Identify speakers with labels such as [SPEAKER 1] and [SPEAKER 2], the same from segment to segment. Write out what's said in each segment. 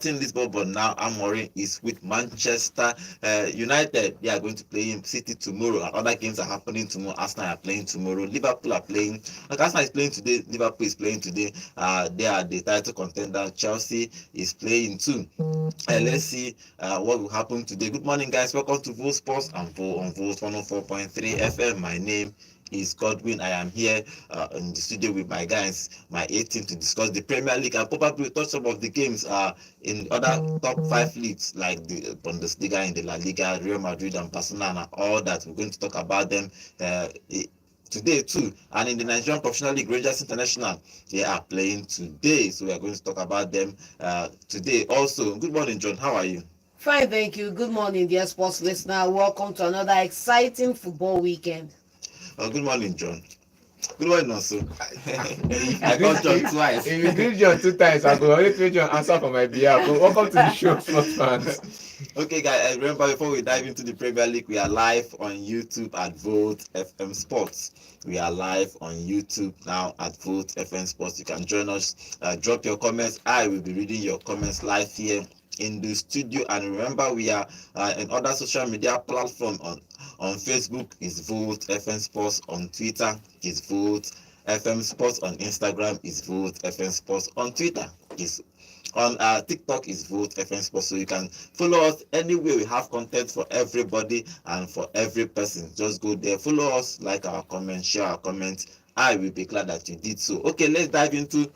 [SPEAKER 1] in Lisbon, but now Amorim is with Manchester United. They are going to play in City tomorrow. Other games are happening tomorrow. Arsenal are playing tomorrow. Liverpool are playing. Like Arsenal is playing today. Liverpool is playing today. They are the title contender. Chelsea is playing too. Let's see what will happen today. Good morning, guys. Welcome to Vote Sports and Vote on Vote 104.3 FM. My name is Godwin. I am here in the studio with my guys, my A team, to discuss the Premier League and probably touch some of the games in other top 5 leagues like the Bundesliga and the La Liga, Real Madrid and Barcelona, and all that. We're going to talk about them today too. And in the Nigerian Professional League, Rangers International, they are playing today, so we are going to talk about them today also. Good morning, John. How are you?
[SPEAKER 2] Fine, thank you. Good morning, dear sports listener. Welcome to another exciting football weekend.
[SPEAKER 1] Good morning, John. Good morning, also.
[SPEAKER 3] I
[SPEAKER 1] called John twice.
[SPEAKER 3] If you greet John 2 times, I go only treat John answer for my behalf. But welcome to the show, sports fans.
[SPEAKER 1] Okay, guys, remember before we dive into the Premier League, we are live on YouTube at Vote FM Sports. We are live on YouTube now at Vote FM Sports. You can join us. Drop your comments. I will be reading your comments live here in the studio. And remember, we are in other social media platforms. On Facebook is Vote FM Sports. On Twitter is Vote FM Sports. On Instagram is Vote FM Sports. On Twitter is on TikTok is Vote FM Sports. So you can follow us anywhere. We have content for everybody and for every person. Just go there, follow us, like our comments, share our comments. I will be glad that you did so. Okay, let's dive into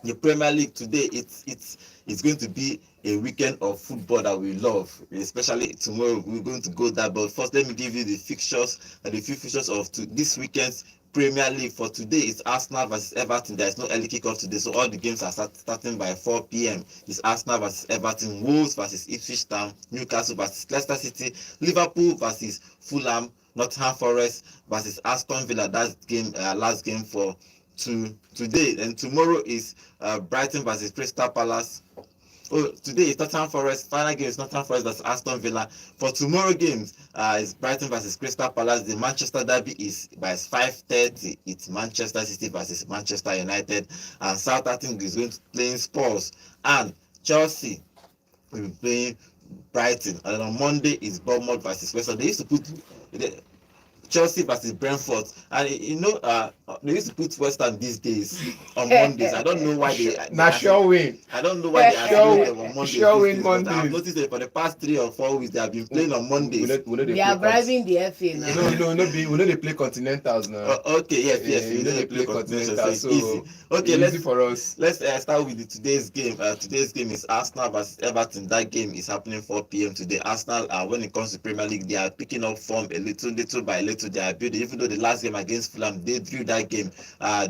[SPEAKER 1] the Premier League today. It's going to be a weekend of football that we love, especially tomorrow. We're going to go there, but first let me give you the fixtures and the few fixtures of this weekend's Premier League. For today, it's Arsenal versus Everton. There is no early kickoff today, so all the games are starting by 4 p.m. It's Arsenal versus Everton, Wolves versus Ipswich Town, Newcastle versus Leicester City, Liverpool versus Fulham, Nottingham Forest versus Aston Villa. That's game last game for today. And tomorrow is Brighton versus Crystal Palace. Oh, today is Nottingham Forest. Final game is Nottingham Forest versus Aston Villa. For tomorrow games is Brighton versus Crystal Palace. The Manchester derby is by 5:30. It's Manchester City versus Manchester United. And Southampton is going to play Spurs. And Chelsea will be playing Brighton. And on Monday is Bournemouth versus West Ham. They used to put Chelsea versus Brentford, and they used to put West Ham these days on Mondays. I don't know why they.
[SPEAKER 3] Sure win.
[SPEAKER 1] I don't know why they are them on Mondays.
[SPEAKER 3] Sure win
[SPEAKER 1] Mondays.
[SPEAKER 3] Mondays.
[SPEAKER 1] I've noticed that for the past 3 or 4 weeks they have been playing on Mondays.
[SPEAKER 2] They are bribing the FA now.
[SPEAKER 3] No. We know they play Continentals now.
[SPEAKER 1] Okay, yes.
[SPEAKER 3] We know they play Continentals, so
[SPEAKER 1] easy. Okay,
[SPEAKER 3] easy for us.
[SPEAKER 1] Let's start with today's game. Today's game is Arsenal versus Everton. That game is happening 4 p.m. today. Arsenal, when it comes to Premier League, they are picking up form a little by little. They are building. Even though the last game against Fulham, they drew that game.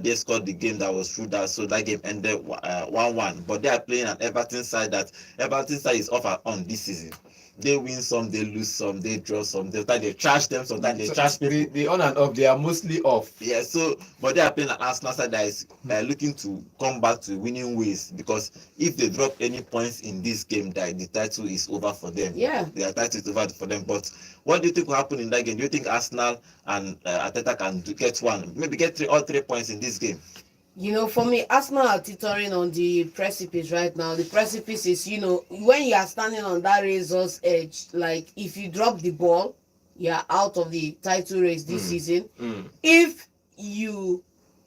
[SPEAKER 1] They scored the game that was through that, so that game ended 1-1. But they are playing an Everton side that Everton side is off and on this season. They win some, they lose some, they draw some. Sometimes they trash them, sometimes they trash people.
[SPEAKER 3] The on and off, they are mostly off.
[SPEAKER 1] Yeah, so but they are playing an Arsenal side that is looking to come back to winning ways, because if they drop any points in this game, that the title is over for them.
[SPEAKER 2] Yeah,
[SPEAKER 1] the title is over for them. But what do you think will happen in that game? Do you think Arsenal and Arteta can get one, maybe get all 3 points in this game?
[SPEAKER 2] For me, Arsenal are teetering on the precipice right now. The precipice is, when you are standing on that razor's edge, like if you drop the ball, you are out of the title race this season. If you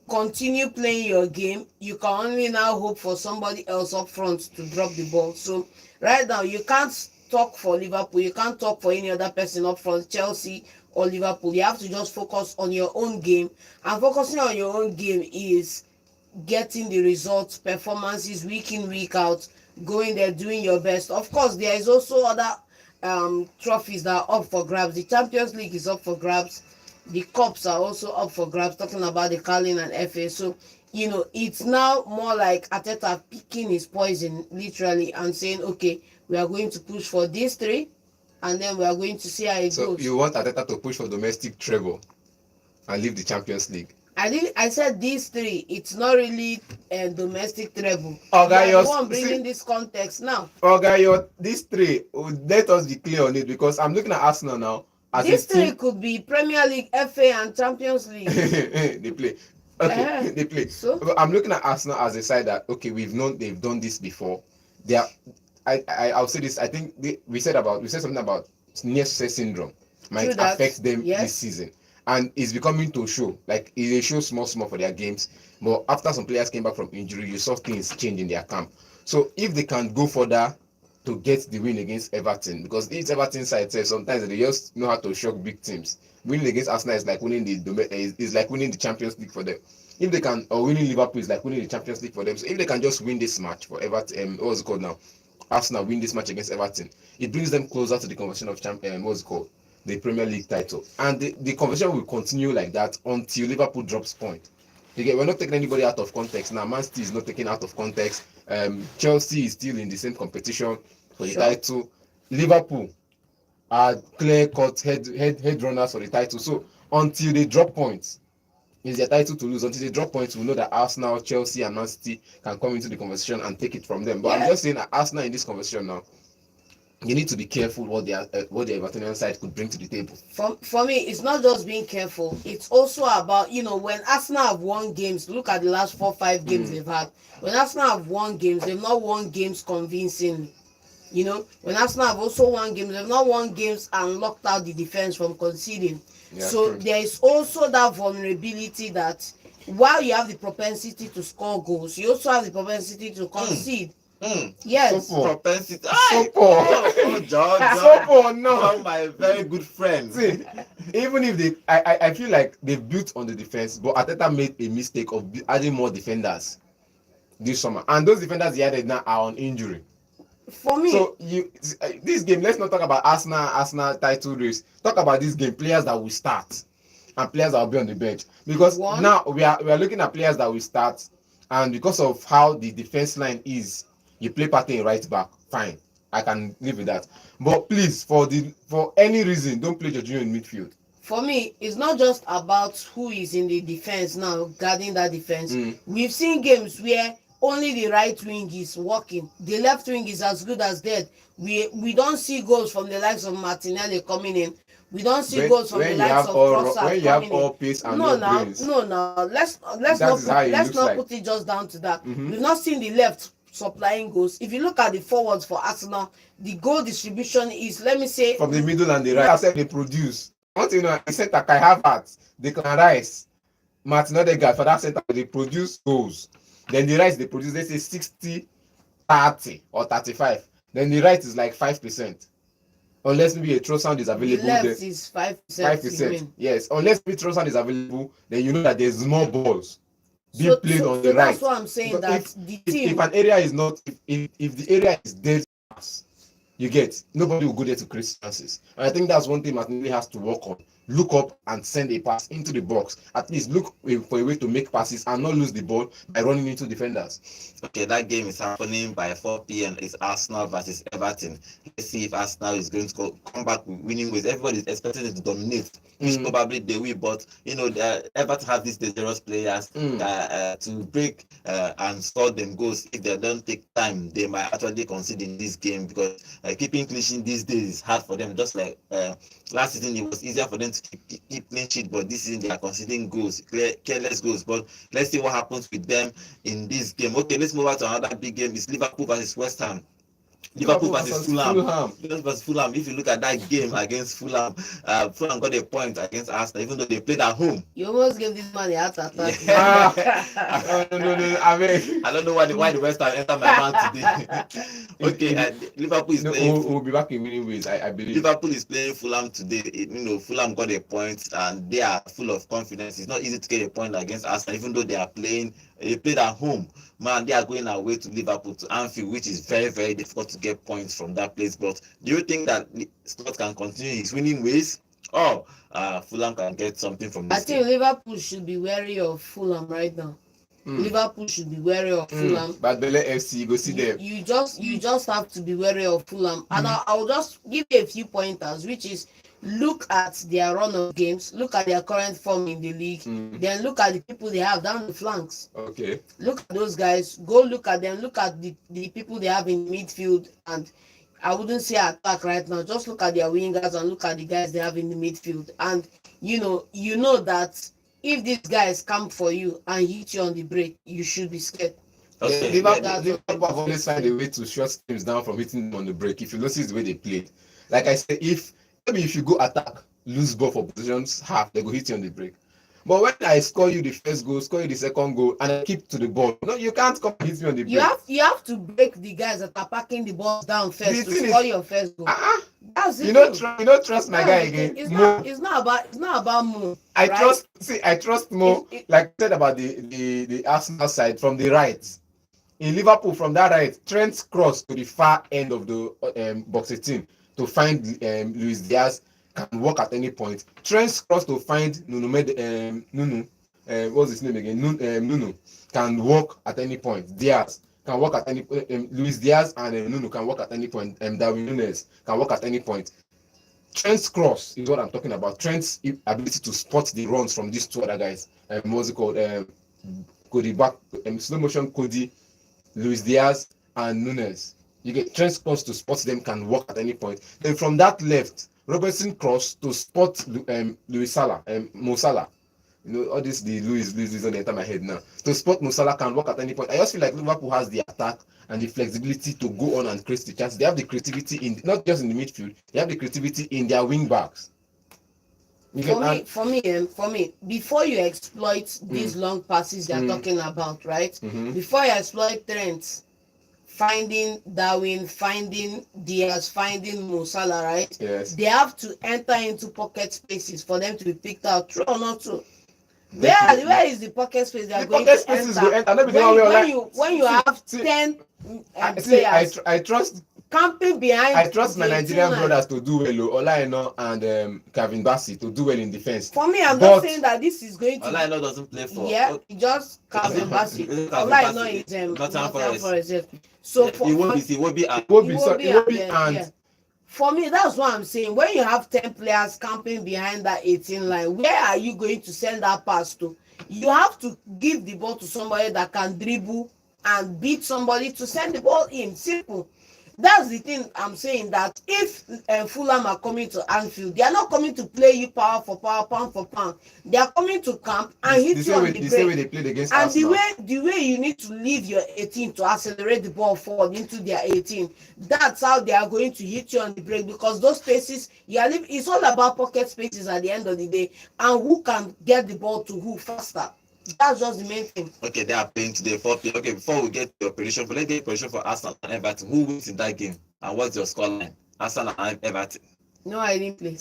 [SPEAKER 2] continue playing your game, you can only now hope for somebody else up front to drop the ball. So right now, you can't talk for Liverpool. You can't talk for any other person up front, Chelsea or Liverpool. You have to just focus on your own game. And focusing on your own game is getting the results, performances week in, week out, going there, doing your best. Of course, there is also other trophies that are up for grabs. The Champions League is up for grabs. The cups are also up for grabs, talking about the Carling and FA. So, it's now more like Arteta picking his poison, literally, and saying, okay, we are going to push for these 3, and then we are going to see how it goes.
[SPEAKER 3] So you want Arteta to push for domestic treble and leave the Champions League?
[SPEAKER 2] I said these 3. It's not really a domestic treble.
[SPEAKER 3] Okay,
[SPEAKER 2] you're the one bringing this context now.
[SPEAKER 3] Okay, these 3. Let us be clear on it, because I'm looking at Arsenal now.
[SPEAKER 2] These 3 could be Premier League, FA, and Champions League.
[SPEAKER 3] They play. Okay, they play.
[SPEAKER 2] So
[SPEAKER 3] I'm looking at Arsenal as a side that, okay, they've done this before. I'll say this. I think we said something about near success syndrome might
[SPEAKER 2] True that.
[SPEAKER 3] affect them
[SPEAKER 2] Yes.
[SPEAKER 3] this season, and it's becoming to show. Like they show small for their games, but after some players came back from injury, you saw things change in their camp. So if they can go further to get the win against Everton, because it's Everton side itself, sometimes they just know how to shock big teams. Winning against Arsenal is like winning is like winning the Champions League for them. If they can, or winning Liverpool is like winning the Champions League for them. So if they can just win this match for Everton, what's it called now? Arsenal win this match against Everton, it brings them closer to the conversation of what's it called? The Premier League title. And the conversation will continue like that until Liverpool drops point. Again, we're not taking anybody out of context now. Man City is not taken out of context. Chelsea is still in the same competition for the title. Liverpool are clear-cut head runners for the title. So until they drop points, it's their title to lose. Until they drop points, we know that Arsenal, Chelsea, and Man City can come into the conversation and take it from them. But I'm just saying that Arsenal in this conversation now, you need to be careful what the Evertonian side could bring to the table.
[SPEAKER 2] For me, it's not just being careful. It's also about, when Arsenal have won games, look at the last 4-5 games they've had. When Arsenal have won games, they've not won games convincingly. When Arsenal have also won games, they've not won games and locked out the defense from conceding.
[SPEAKER 3] Yeah,
[SPEAKER 2] so
[SPEAKER 3] true.
[SPEAKER 2] there is also that vulnerability that while you have the propensity to score goals, you also have the propensity to concede. Yes.
[SPEAKER 1] Propensity.
[SPEAKER 3] George, no.
[SPEAKER 1] My very good friend.
[SPEAKER 3] See, even if I feel like they built on the defense, but Arteta made a mistake of adding more defenders this summer, and those defenders he added now are on injury.
[SPEAKER 2] For me,
[SPEAKER 3] so this game, let's not talk about Arsenal title race. Talk about this game, players that will start and players that will be on the bench, because now we are looking at players that will start, and because of how the defense line is, you play Partey right back, fine, I can live with that. But please, for any reason, don't play Jorginho in midfield.
[SPEAKER 2] For me, it's not just about who is in the defense now, guarding that defense. We've seen games where only the right wing is working, the left wing is as good as dead. We don't see goals from the likes of Martinelli coming in. We don't see goals from the likes of Trossard coming in.
[SPEAKER 3] When you have all pace and no brains.
[SPEAKER 2] No. Let's not put it just down to that. We've not seen the left supplying goals. If you look at the forwards for Arsenal, the goal distribution is, let me say,
[SPEAKER 3] from the middle and the right. I said they produce. One thing I said that Kai Havertz, Declan Rice, Martin Odegaard for that center, they produce goals. Then the right they produce, let's say 60, 30 or 35. Then the right is like 5%. Unless maybe a Trossard is available.
[SPEAKER 2] The left is 5%.
[SPEAKER 3] 5%. Yes. Unless maybe Trossard is available, then you know that there's more balls being played on the right.
[SPEAKER 2] That's what I'm saying.
[SPEAKER 3] Because
[SPEAKER 2] that the team.
[SPEAKER 3] If an area is not, if the area is dead, you get, nobody will go there to create chances. And I think that's one thing Martinelli has to work on. Look up and send a pass into the box. At least look for a way to make passes and not lose the ball by running into defenders.
[SPEAKER 1] Okay, that game is happening by 4 p.m. It's Arsenal versus Everton. Let's see if Arsenal is going to come back with winning ways. Everybody is expecting it to dominate, which probably they will. But Everton have these dangerous players to break and score them goals. If they don't take time, they might actually concede in this game, because keeping clean sheet these days is hard for them. Just like last season, it was easier for them to keep clean sheet, but this season they are conceding goals, careless goals. But let's see what happens with them in this game. Okay, let's move on to another big game. It's Liverpool versus West Ham. Liverpool versus Fulham. If you look at that game against Fulham, Fulham got a point against Arsenal, even though they played at home.
[SPEAKER 2] You almost gave this man a heart attack.
[SPEAKER 3] No. I
[SPEAKER 1] don't know why the West Ham entered my mind today. Okay, Liverpool is playing.
[SPEAKER 3] We'll be back in winning ways, I believe.
[SPEAKER 1] Liverpool is playing Fulham today. Fulham got a point and they are full of confidence. It's not easy to get a point against Arsenal, even though they played at home. Man, they are going away to Liverpool, to Anfield, which is very, very difficult to get points from that place. But do you think that Scott can continue his winning ways, or Fulham can get something from this?
[SPEAKER 2] I think Liverpool should be wary of Fulham right now. Liverpool should be wary of Fulham.
[SPEAKER 3] But Bele FC, you go see them.
[SPEAKER 2] You just have to be wary of Fulham. And I'll just give you a few pointers, which is, look at their run of games, look at their current form in the league, then look at the people they have down the flanks.
[SPEAKER 3] Okay.
[SPEAKER 2] Look at those guys, go look at them, look at the people they have in midfield, and I wouldn't say attack right now, just look at their wingers and look at the guys they have in the midfield. And you know that if these guys come for you and hit you on the break, you should be scared.
[SPEAKER 1] Okay,
[SPEAKER 3] Liverpool,
[SPEAKER 2] That's
[SPEAKER 3] Liverpool
[SPEAKER 2] what
[SPEAKER 3] have always found a way to shut teams down from hitting them on the break. If you notice the way they played, like I said, if you go attack, lose ball for positions half, they go hit you on the break. But when I score you the first goal, score you the second goal, and I keep to the ball, no, you can't come and hit me on the break.
[SPEAKER 2] you have to break the guys that are packing the balls down
[SPEAKER 3] The
[SPEAKER 2] first to
[SPEAKER 3] thing
[SPEAKER 2] score
[SPEAKER 3] is,
[SPEAKER 2] your first goal.
[SPEAKER 3] uh-uh,
[SPEAKER 2] That's the
[SPEAKER 3] you
[SPEAKER 2] thing.
[SPEAKER 3] don't trust my guy
[SPEAKER 2] That's the thing.
[SPEAKER 3] again. Mo,
[SPEAKER 2] It's not about Mo, right?
[SPEAKER 3] I trust Mo.
[SPEAKER 2] It,
[SPEAKER 3] Like I said about the Arsenal side from the right. In Liverpool, from that right, Trent crossed to the far end of the box 18 to find Luis Diaz, can walk at any point. Trent crossed to find Nunu, what's his name again? Nunu can walk at any point. Diaz can walk at any point. Luis Diaz and Nunu can walk at any point. Darwin Nunes can walk at any point. Trent's cross is what I'm talking about. Trent's ability to spot the runs from these two other guys. What's it called? Cody back, slow motion Cody, Luis Diaz, and Nunes. You get Trent's cross to spot them, can walk at any point. Then from that left, Robertson cross to spot Luis Salah, Mo Salah. You know, all this the Luis don't enter my head now. To spot Mo Salah can walk at any point. I just feel like Liverpool has the attack and the flexibility to go on and create the chance. They have the creativity in not just in the midfield, they have the creativity in their wing backs.
[SPEAKER 2] for me, before you exploit these long passes you're talking about, right? Before you exploit Trent finding Darwin, finding Diaz, finding Mo Salah, right?
[SPEAKER 3] Yes.
[SPEAKER 2] They have to enter into pocket spaces for them to be picked out. True or not true? Where is the pocket space they are
[SPEAKER 3] The
[SPEAKER 2] going
[SPEAKER 3] pocket
[SPEAKER 2] to
[SPEAKER 3] spaces
[SPEAKER 2] enter?
[SPEAKER 3] go enter. No be the one wey
[SPEAKER 2] When you have
[SPEAKER 3] see,
[SPEAKER 2] 10
[SPEAKER 3] see,
[SPEAKER 2] players
[SPEAKER 3] I trust
[SPEAKER 2] camping behind,
[SPEAKER 3] I trust my
[SPEAKER 2] the
[SPEAKER 3] Nigerian
[SPEAKER 2] 18 line.
[SPEAKER 3] brothers to do well, Olaino and Kevin Bassey to do well in defense.
[SPEAKER 2] For me, I'm
[SPEAKER 3] But
[SPEAKER 2] not saying that this is going to.
[SPEAKER 1] Olaino doesn't play for.
[SPEAKER 2] Yeah, just Calvin Bassey. Olaino is
[SPEAKER 1] Nottingham
[SPEAKER 2] Forest. Yes.
[SPEAKER 1] So
[SPEAKER 2] So
[SPEAKER 1] he will be
[SPEAKER 3] it will be and
[SPEAKER 2] yeah. For me, that's what I'm saying. When you have 10 players camping behind that 18 line, where are you going to send that pass to? You have to give the ball to somebody that can dribble and beat somebody to send the ball in. Simple. That's the thing I'm saying, that if Fulham are coming to Anfield, they are not coming to play you power for power, pound for pound. They are coming to camp and hit you on the break.
[SPEAKER 3] The same way they played against
[SPEAKER 2] And
[SPEAKER 3] Arsenal.
[SPEAKER 2] the way you need to leave your 18 to accelerate the ball forward into their 18, that's how they are going to hit you on the break, because those spaces it's all about pocket spaces at the end of the day, and who can get the ball to who faster. That's just the main thing.
[SPEAKER 1] Okay, they are playing today 4 p.m. Okay, before we get to your prediction, let's get prediction for Arsenal and Everton. Who wins in that game? And what's your scoreline? Arsenal and Everton.
[SPEAKER 2] No, I didn't play.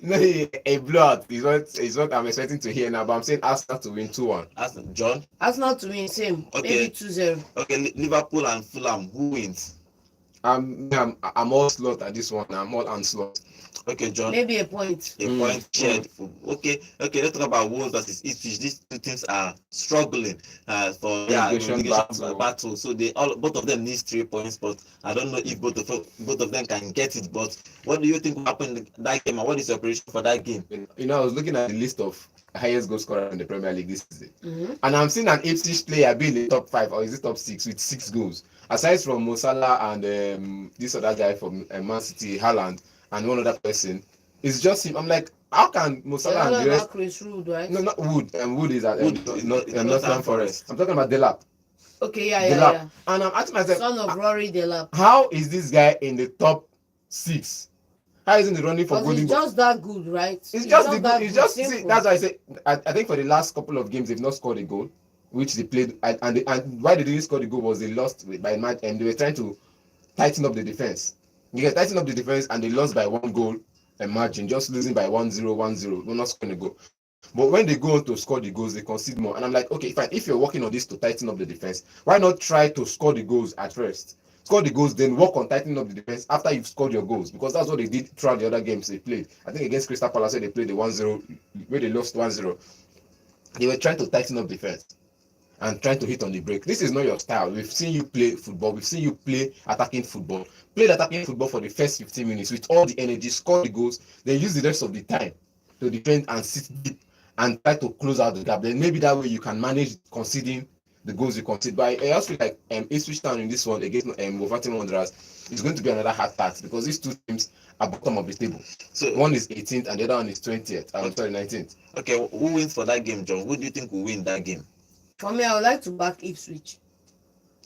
[SPEAKER 3] No, a blowout is what I'm expecting to hear now, but I'm saying Arsenal to win 2-1.
[SPEAKER 1] Arsenal, John.
[SPEAKER 2] Arsenal to win, same.
[SPEAKER 1] Okay.
[SPEAKER 2] Maybe 2-0.
[SPEAKER 1] Okay, Liverpool and Fulham. Who wins?
[SPEAKER 3] I'm all slot at this one. I'm all onslaught.
[SPEAKER 1] Okay, John.
[SPEAKER 2] Maybe a point.
[SPEAKER 1] A point shared. Okay. Let's talk about Wolves versus Ipswich. These two teams are struggling for relegation battle. So both of them need 3 points, but I don't know if both of them can get it. But what do you think will happen in that game, and what is your prediction for that game?
[SPEAKER 3] You know, I was looking at the list of highest goal scorer in the Premier League this season, and I'm seeing an Ipswich player be in the top 5 or is it top 6 with 6 goals. Aside from Mo Salah and this other guy from Man City, Haaland, and one other person, it's just him. I'm like, how can Mo Salah and the rest?
[SPEAKER 2] Chris Wood, right?
[SPEAKER 3] No, not Wood. Wood is at
[SPEAKER 1] Nottingham
[SPEAKER 3] Forest. I'm talking about Delap.
[SPEAKER 2] Okay, yeah.
[SPEAKER 3] And I'm asking myself,
[SPEAKER 2] son of Rory Delap.
[SPEAKER 3] how is this guy in the top 6? How is he in the running for golden
[SPEAKER 2] goal? He's just that good, right?
[SPEAKER 3] It's just see, that's why I say I think for the last couple of games they've not scored a goal, which they played, and why they didn't score the goal was they lost by match, and they were trying to tighten up the defense. You get tighten up the defense and they lost by 1 goal a margin, just losing by 1-0, 1-0, no, not scoring a goal. But when they go on to score the goals, they concede more. And I'm like, okay, fine. If you're working on this to tighten up the defense, why not try to score the goals at first? Score the goals, then work on tightening up the defense after you've scored your goals, because that's what they did throughout the other games they played. I think against Crystal Palace, they played the 1-0, where they lost 1-0. They were trying to tighten up defense and trying to hit on the break. This is not your style. We've seen you play football. We've seen you play attacking football. Play attacking football for the first 15 minutes with all the energy, score the goals, then use the rest of the time to defend and sit deep and try to close out the gap. Then maybe that way you can manage conceding the goals you concede. But I also feel like Ipswich Town in this one against Wolverhampton Wanderers is going to be another hard task, because these two teams are bottom of the table. So one is 18th and the other one is 20th. 19th.
[SPEAKER 1] Okay, who wins for that game, John? Who do you think will win that game?
[SPEAKER 2] For me, I would like to back Ipswich.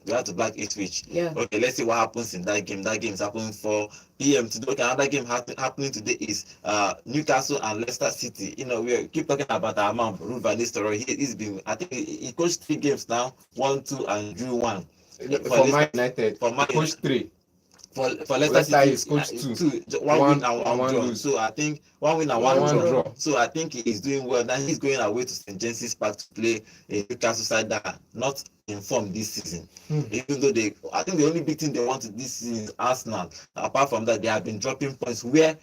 [SPEAKER 1] You have to back Ipswich.
[SPEAKER 2] Yeah.
[SPEAKER 1] Okay, let's see what happens in that game. That game is happening 4 p.m. today. Okay, another game happening today is Newcastle and Leicester City. You know, we keep talking about our man Ruud van Nistelrooy. He's been, I think he coached 3 games now, 1-2 and drew one.
[SPEAKER 3] For Man United,
[SPEAKER 1] for Man
[SPEAKER 3] coach 3.
[SPEAKER 1] For Leicester
[SPEAKER 3] Leicester
[SPEAKER 1] City,
[SPEAKER 3] is coach 2.
[SPEAKER 1] one win and one draw.
[SPEAKER 3] lose.
[SPEAKER 1] So I think one win and
[SPEAKER 3] One
[SPEAKER 1] one draw.
[SPEAKER 3] draw.
[SPEAKER 1] So I think he is doing well. Now he's going away to St. James's Park to play a Newcastle side that are not in form this season. Even though I think the only big thing they want this season is Arsenal. Apart from that, they have been dropping points where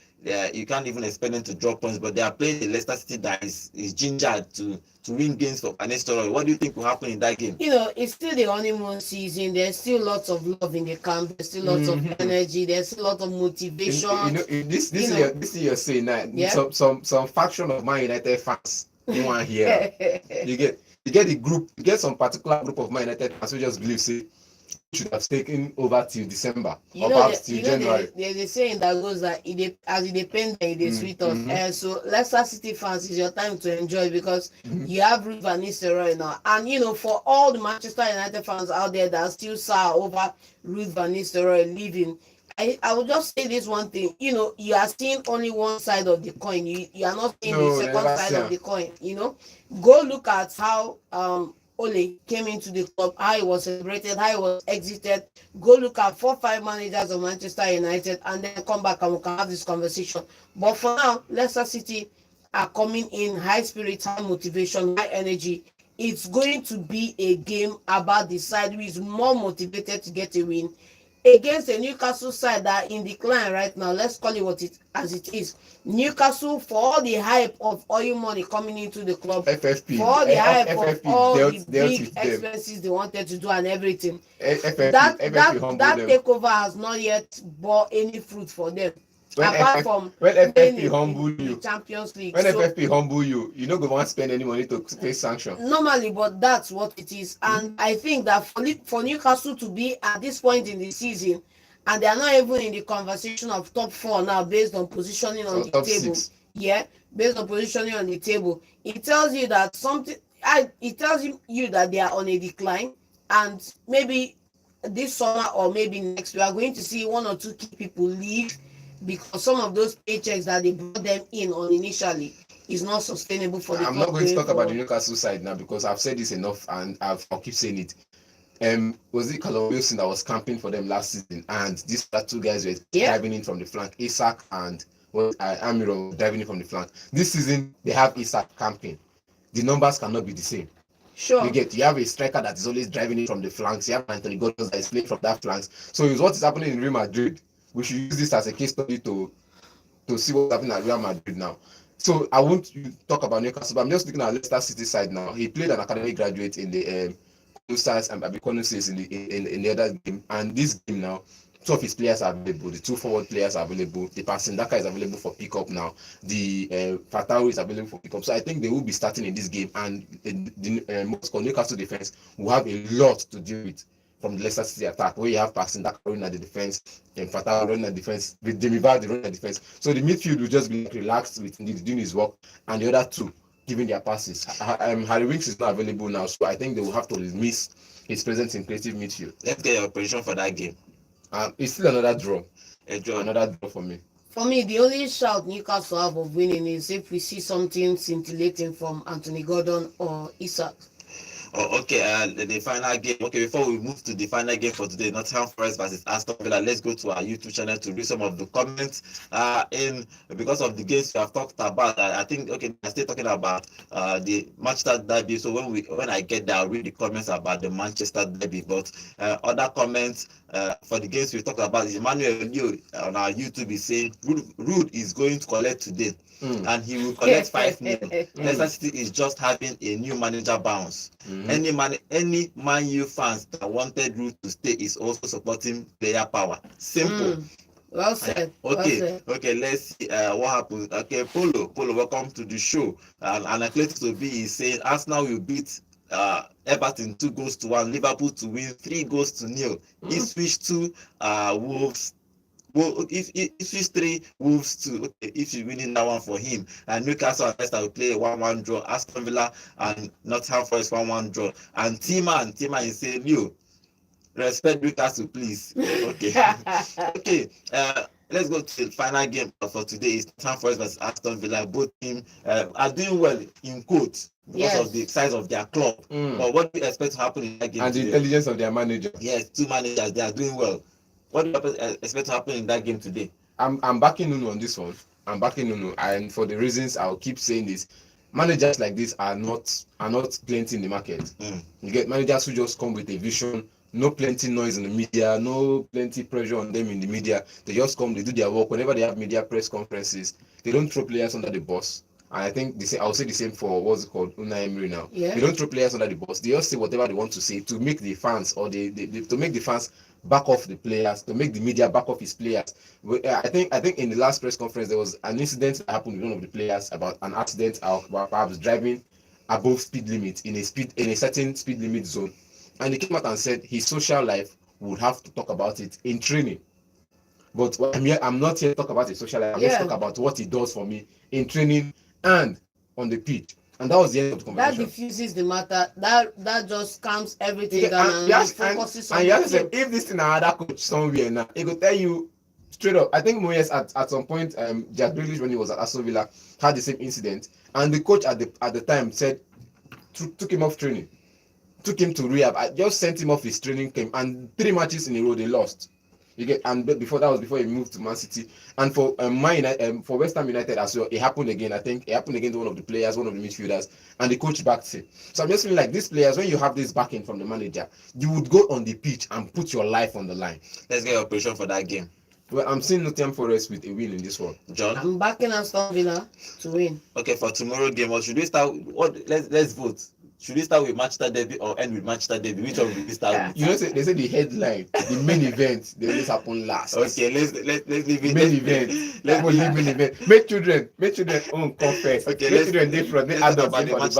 [SPEAKER 1] you can't even expect them to drop points. But they are playing a Leicester City that is gingered to win games for Van Nistelrooy. What do you think will happen in that game?
[SPEAKER 2] You know, it's still the honeymoon season. There's still lots of love in the camp. There's still lots of energy. There's still a lot of motivation.
[SPEAKER 3] This is you're saying that some faction of Man United fans you want here. you get some particular group of Man United fans who just believe say should have taken over till December or perhaps till January.
[SPEAKER 2] There's a saying that goes that as it depends, it is sweet us. So Leicester City fans, is your time to enjoy because you have Ruud van Nistelrooy now, and you know, for all the Manchester United fans out there that are still sour over Ruud van Nistelrooy leaving, I would just say this one thing. You know, you are seeing only one side of the coin. You are not seeing the second side of the coin. You know, go look at how Ole came into the club, how he was celebrated, how he was exited. Go look at 4-5 managers of Manchester United and then come back and we can have this conversation. But for now, Leicester City are coming in high spirit, high motivation, high energy. It's going to be a game about the side who is more motivated to get a win against a Newcastle side that are in decline right now. Let's call it as it is. Newcastle, for all the hype of oil money coming into the club,
[SPEAKER 3] FFP,
[SPEAKER 2] for all the hype of all the big
[SPEAKER 3] with
[SPEAKER 2] expenses they wanted to do and everything,
[SPEAKER 3] FFP,
[SPEAKER 2] that
[SPEAKER 3] FFP
[SPEAKER 2] takeover has not yet bore any fruit for them.
[SPEAKER 3] When
[SPEAKER 2] apart from
[SPEAKER 3] FFP humble you,
[SPEAKER 2] the Champions League.
[SPEAKER 3] when FFP humble you, you don't go want to spend any money to pay sanction.
[SPEAKER 2] Normally, but that's what it is. And I think that for Newcastle to be at this point in the season, and they are not even in the conversation of top 4 now based on positioning on the table.
[SPEAKER 3] 6.
[SPEAKER 2] Yeah, based on positioning on the table, it tells you that it tells you that they are on a decline, and maybe this summer or maybe next we are going to see 1 or 2 key people leave because some of those paychecks that they brought them in on initially is not sustainable for the
[SPEAKER 3] I'm not going to talk about the Newcastle side now because I've said this enough and I'll keep saying it. Was it Callum Wilson that was camping for them last season, and these other 2 guys were driving in from the flank, Isak and amorim driving in from the flank. This season they have Isak camping. The numbers cannot be the same.
[SPEAKER 2] Sure.
[SPEAKER 3] You have a striker that is always driving in from the flanks. You have Anthony Gordon that is playing from that flanks. So it's what is happening in Real Madrid. We should use this as a case study to see what's happening at Real Madrid now. So I won't talk about Newcastle, but I'm just looking at Leicester City side now. He played an academy graduate in the Stars and Abikonus in the other game, and this game now, 2 of his players are available. The 2 forward players are available. The Pasindaka is available for pickup now. The Fatawu is available for pickup. So I think they will be starting in this game, and the Newcastle defense will have a lot to deal with from the Leicester City attack, where you have Pasindaka running at the defense and Fatawu running at the defense, with Demi Vardy running at the defense. So the midfield will just be relaxed with Ndidi doing his work, and the other 2 giving their passes. Harry Winks is not available now, so I think they will have to miss his presence in creative midfield.
[SPEAKER 1] Let's get your prediction for that game.
[SPEAKER 3] It's still another draw.
[SPEAKER 1] Another
[SPEAKER 3] draw for me.
[SPEAKER 2] For me, the only shout Newcastle have of winning is if we see something scintillating from Anthony Gordon or Isak.
[SPEAKER 1] Oh, okay, the final game. Okay, before we move to the final game for today, Nottingham Forest versus Aston Villa, let's go to our YouTube channel to read some of the comments. Because of the games we have talked about, I think I'm still talking about the Manchester derby. So when I get there, I'll read the comments about the Manchester derby. But other comments for the games we talked about, Emmanuel Leo on our YouTube is saying Ruud is going to collect today. And he will collect 5-0. Leicester City is just having a new manager bounce. Any Man U fans that wanted Ruud to stay is also supporting player power. Simple.
[SPEAKER 2] Well said.
[SPEAKER 1] Okay, let's see what happens. Okay, Polo, welcome to the show. And Anacletus Obi is saying Arsenal will beat Everton 2-1, Liverpool to win 3-0. Ipswich to Wolves Well, if it's 3, Wolves 2, okay, if you winning that one for him, and Newcastle and Leicester will play a 1-1 draw, Aston Villa and Nottingham Forest 1-1 draw, and T-Man is saying, you respect Newcastle, please. Okay. Okay. Let's go to the final game for today. It's Nottingham Forest versus Aston Villa. Both teams are doing well in quotes because of the size of their club. But what do you expect to happen in that game
[SPEAKER 3] And
[SPEAKER 1] today?
[SPEAKER 3] the intelligence of their manager.
[SPEAKER 1] Yes, 2 managers, they are doing well. What do you expect to happen in that game today?
[SPEAKER 3] I'm backing Nuno on this one. I'm backing Nuno, and for the reasons I'll keep saying this, managers like this are not plenty in the market. You get managers who just come with a vision, no plenty noise in the media, no plenty pressure on them in the media. They just come, they do their work. Whenever they have media press conferences, they don't throw players under the bus. And I think I'll say the same for what's it called, Unai Emery now.
[SPEAKER 2] Yeah.
[SPEAKER 3] They don't throw players under the bus. They just say whatever they want to say to make the fans or to make the fans back off the players, to make the media back off his players. I think in the last press conference there was an incident that happened with one of the players about an accident about perhaps driving above speed limit in a certain speed limit zone, and he came out and said his social life would have to talk about it in training. But I'm not here to talk about his social life. I'm here to talk about what he does for me in training and on the pitch. And that was the end of the conversation.
[SPEAKER 2] That diffuses the matter. That just calms everything down and focuses on
[SPEAKER 3] the said, if this thing another coach somewhere now, he could tell you straight up. I think Moyes at some point, Jack Grealish, when he was at Aston Villa, had the same incident, and the coach at the time said took him off training, took him to rehab. I just sent him off his training camp, and 3 matches in a row they lost. You get, and before he moved to Man City, and for for West Ham United as well, it happened again. I think it happened again to one of the players, one of the midfielders, and the coach backed him. So I'm just feeling like these players, when you have this backing from the manager, you would go on the pitch and put your life on the line.
[SPEAKER 1] Let's get your prediction for that game.
[SPEAKER 3] Well, I'm seeing Nottingham Forest with a win in this one.
[SPEAKER 1] John?
[SPEAKER 2] I'm backing Aston Villa to win.
[SPEAKER 1] Okay, for tomorrow game, or should we start? Let's vote. Should we start with Manchester Derby or end with Manchester Derby? Which one will we start with?
[SPEAKER 3] You know, they say the headline, the main event, they always happen last.
[SPEAKER 1] Okay, let's leave it.
[SPEAKER 3] Main event. Let's leave main event. Make children own confess.
[SPEAKER 1] Okay,
[SPEAKER 3] make children different. Make adults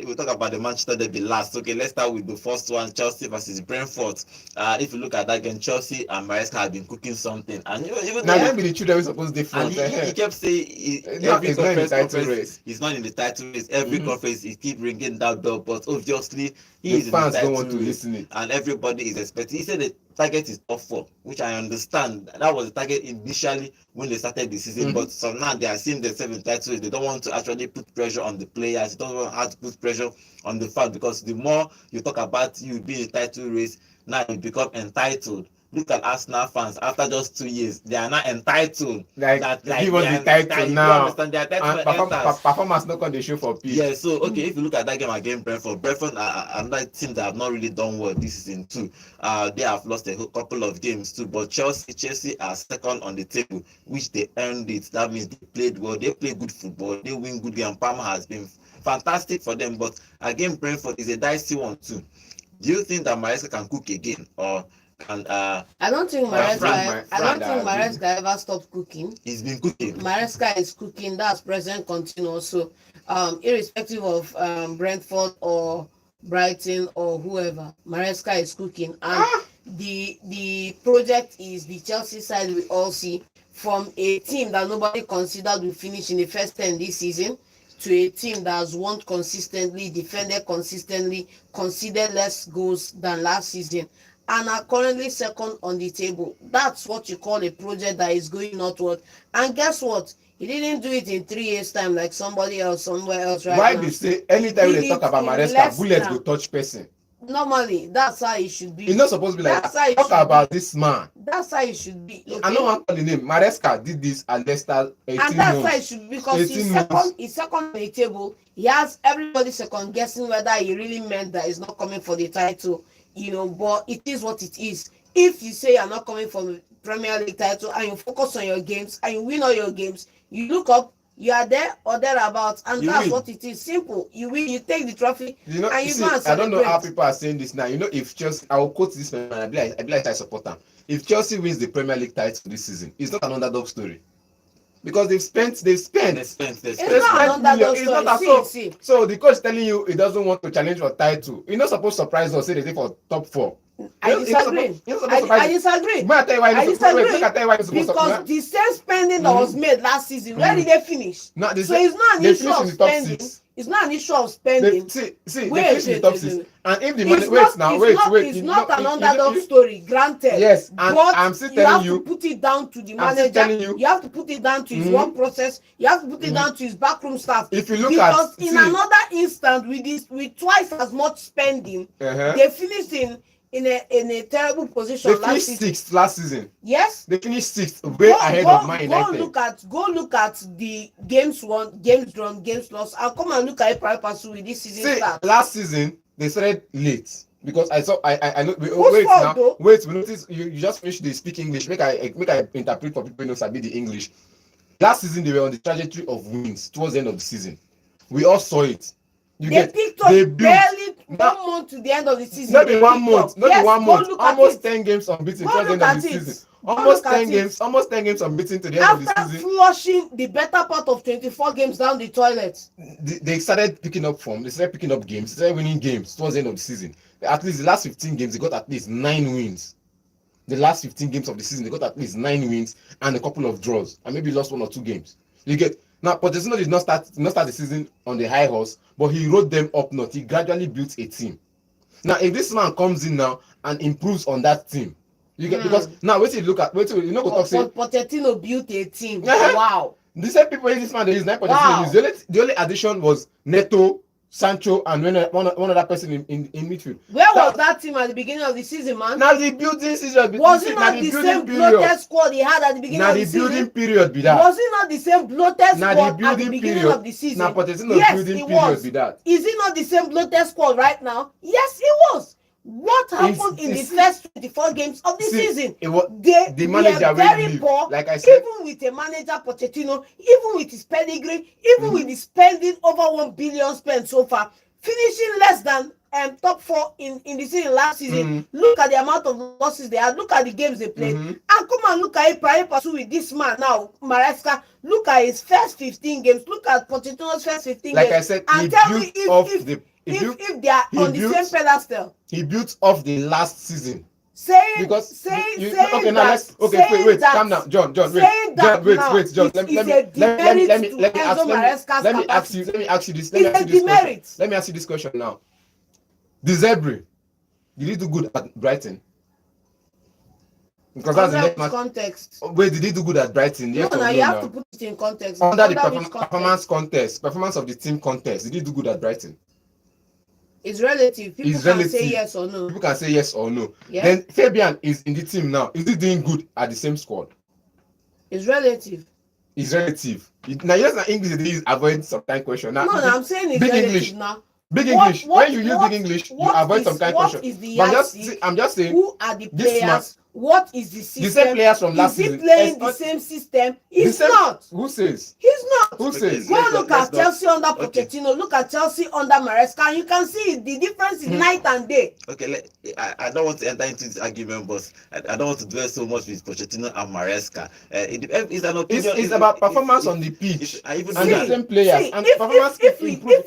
[SPEAKER 1] we'll talk about the Manchester Derby last. Okay, let's start with the first one, Chelsea versus Brentford. If you look at that game, Chelsea and Maresca have been cooking something, and even
[SPEAKER 3] now maybe the children are supposed to different.
[SPEAKER 1] And he kept saying every conference he's not in the title race. Every conference he keep ringing that bell, but obviously he is
[SPEAKER 3] fans
[SPEAKER 1] in the
[SPEAKER 3] don't want to
[SPEAKER 1] race,
[SPEAKER 3] listen it,
[SPEAKER 1] and everybody is expecting. He said the target is top 4, which I understand. That was the target initially when they started the season, but so now they are seeing themselves in title race. They don't want to actually put pressure on the players. They don't want to put pressure on the fans, because the more you talk about you being in the title race, now you become entitled. Look at Arsenal fans. After just 2 years, they are not entitled.
[SPEAKER 3] Like give us the title now. Performance not on the show for peace.
[SPEAKER 1] Yeah. So okay, if you look at that game against Brentford are another team that have not really done well this season too. They have lost a couple of games too. But Chelsea are second on the table, which they earned it. That means they played well. They play good football. They win good game. Palmer has been fantastic for them. But again, Brentford is a dicey one too. Do you think that Maresca can cook again, or? And
[SPEAKER 2] I don't think Maresca ever stopped cooking.
[SPEAKER 1] He's been cooking.
[SPEAKER 2] Maresca is cooking. That's present continuous. So irrespective of Brentford or Brighton or whoever, Maresca is cooking. And the project is the Chelsea side we all see, from a team that nobody considered will finish in the first 10 this season to a team that has won consistently, defended consistently, conceded less goals than last season, and are currently second on the table. That's what you call a project that is going northward. And guess what? He didn't do it in 3 years' time like somebody else somewhere else right
[SPEAKER 3] Why
[SPEAKER 2] now.
[SPEAKER 3] they say anytime they talk about Maresca, bullets go touch person?
[SPEAKER 2] Normally, that's how it should be.
[SPEAKER 3] It's not supposed to be like that. Talk about this man.
[SPEAKER 2] That's how it should be. Okay?
[SPEAKER 3] I don't want to call the name. Maresca did this at Leicester 18 months.
[SPEAKER 2] And that's how it should be, because he's second on the table. He has everybody second guessing whether he really meant that he's not coming for the title. But it is what it is. If you say you're not coming for the Premier League title and you focus on your games and you win all your games, you look up, you are there or thereabouts, and that's what it is. Simple. You win, you take the trophy, and you go and celebrate.
[SPEAKER 3] I don't know how people are saying this now. If Chelsea, I will quote this man, I be like I support them. If Chelsea wins the Premier League title this season, it's not an underdog story. Because they've spent.
[SPEAKER 2] It's not an underdog story.
[SPEAKER 3] So the coach telling you he doesn't want to challenge for title. You're not supposed to surprise us, say they say for top 4.
[SPEAKER 2] I disagree. I disagree.
[SPEAKER 3] I tell you why
[SPEAKER 2] I disagree.
[SPEAKER 3] Because
[SPEAKER 2] the same spending that was made last season, where did they finish?
[SPEAKER 3] No,
[SPEAKER 2] so it's not an issue of spending. It's not an issue of spending.
[SPEAKER 3] They finish in the top 6. And if the money,
[SPEAKER 2] it's not an underdog story, granted.
[SPEAKER 3] Yes, and
[SPEAKER 2] but
[SPEAKER 3] I'm still telling you,
[SPEAKER 2] have to put it down to the manager. You have to put it down to his work process. You have to put it down to his backroom staff.
[SPEAKER 3] If you look
[SPEAKER 2] because in another instance, with twice as much spending, they finished in a terrible position.
[SPEAKER 3] They finished 6th last season.
[SPEAKER 2] Yes,
[SPEAKER 3] they finished 6th, way ahead of Man United.
[SPEAKER 2] Go look at the games won, games drawn, games lost, and come and look at Iparepasu with this season start.
[SPEAKER 3] Last season they started late because I know. Wait, we notice you just finished the speak English. Make I interpret for people who know sabi the English. Last season they were on the trajectory of wins towards the end of the season. We all saw it.
[SPEAKER 2] Picked up barely 1 month to the end of the season.
[SPEAKER 3] Not in 1 month. Almost 10 games unbeaten towards the end of the season. Almost 10 games unbeaten to the end of the season.
[SPEAKER 2] After flushing the better part of 24 games down the toilet.
[SPEAKER 3] They started picking up form. They started picking up games. They started winning games towards the end of the season. At least the last 15 games, they got at least 9 wins. The last 15 games of the season, they got at least 9 wins and a couple of draws. And maybe lost 1 or 2 games. You get... Now, Pochettino did not start the season on the high horse, but he rode them up north. He gradually built a team. Now, if this man comes in now and improves on that team, you get because now wait till you look at
[SPEAKER 2] Pochettino built a team. Wow.
[SPEAKER 3] The same people in this man they use 9 Pochettino. The only addition was Neto, Sancho, and one other person in midfield.
[SPEAKER 2] Where was that team at the beginning of the season, man?
[SPEAKER 3] Now the building season.
[SPEAKER 2] Was it not the same bloated squad he had at the beginning of the season?
[SPEAKER 3] Now the building period be that.
[SPEAKER 2] Was it not the same bloated squad at the beginning of the season?
[SPEAKER 3] Now Pochettino's building period be that.
[SPEAKER 2] Is it not the same bloated squad right now? Yes, it was. What happened in the first 24 games of the season? The manager were very poor,
[SPEAKER 3] like I said.
[SPEAKER 2] Even with a manager Pochettino, even with his pedigree, even with the spending over 1 billion spent so far, finishing less than top 4 in the season last season. Look at the amount of losses they had. Look at the games they played. And come and look at Iparepasu with this man now, Maresca. Look at his first 15 games. Look at Pochettino's first 15
[SPEAKER 3] games.
[SPEAKER 2] Like
[SPEAKER 3] I said,
[SPEAKER 2] and tell me if they are on the same pedestal.
[SPEAKER 3] He built off the last season.
[SPEAKER 2] Wait, calm
[SPEAKER 3] down, John, wait, John. Let me ask you this question now. The Zebra, did he do good at Brighton? Because that's the next match.
[SPEAKER 2] Context.
[SPEAKER 3] Wait, did he do good at Brighton?
[SPEAKER 2] Yes, you have to put it in context.
[SPEAKER 3] Under the performance of the team contest, did he do good at Brighton?
[SPEAKER 2] It's relative. People can say yes or no.
[SPEAKER 3] People can say yes or no.
[SPEAKER 2] Yeah.
[SPEAKER 3] Then Fabian is in the team now. Is he doing good at the same squad?
[SPEAKER 2] It's relative.
[SPEAKER 3] It's relative. Now, yes, now English is avoid some kind of question. Now,
[SPEAKER 2] I'm saying it's relative English. Now.
[SPEAKER 3] Big English. When you use big English, you avoid some kind of question. I'm just saying.
[SPEAKER 2] Who are the players? What is the system?
[SPEAKER 3] The same players from last season.
[SPEAKER 2] Is he playing the same system? He's not.
[SPEAKER 3] Who says?
[SPEAKER 2] He's not.
[SPEAKER 3] Who says?
[SPEAKER 2] Go look at Chelsea under Pochettino. Look at Chelsea under Maresca. And you can see the difference is night and day.
[SPEAKER 1] Okay, I don't want to enter into this argument, but I don't want to dwell so much with Pochettino and Maresca.
[SPEAKER 3] It's about performance on the pitch. And the same players. And performance
[SPEAKER 2] if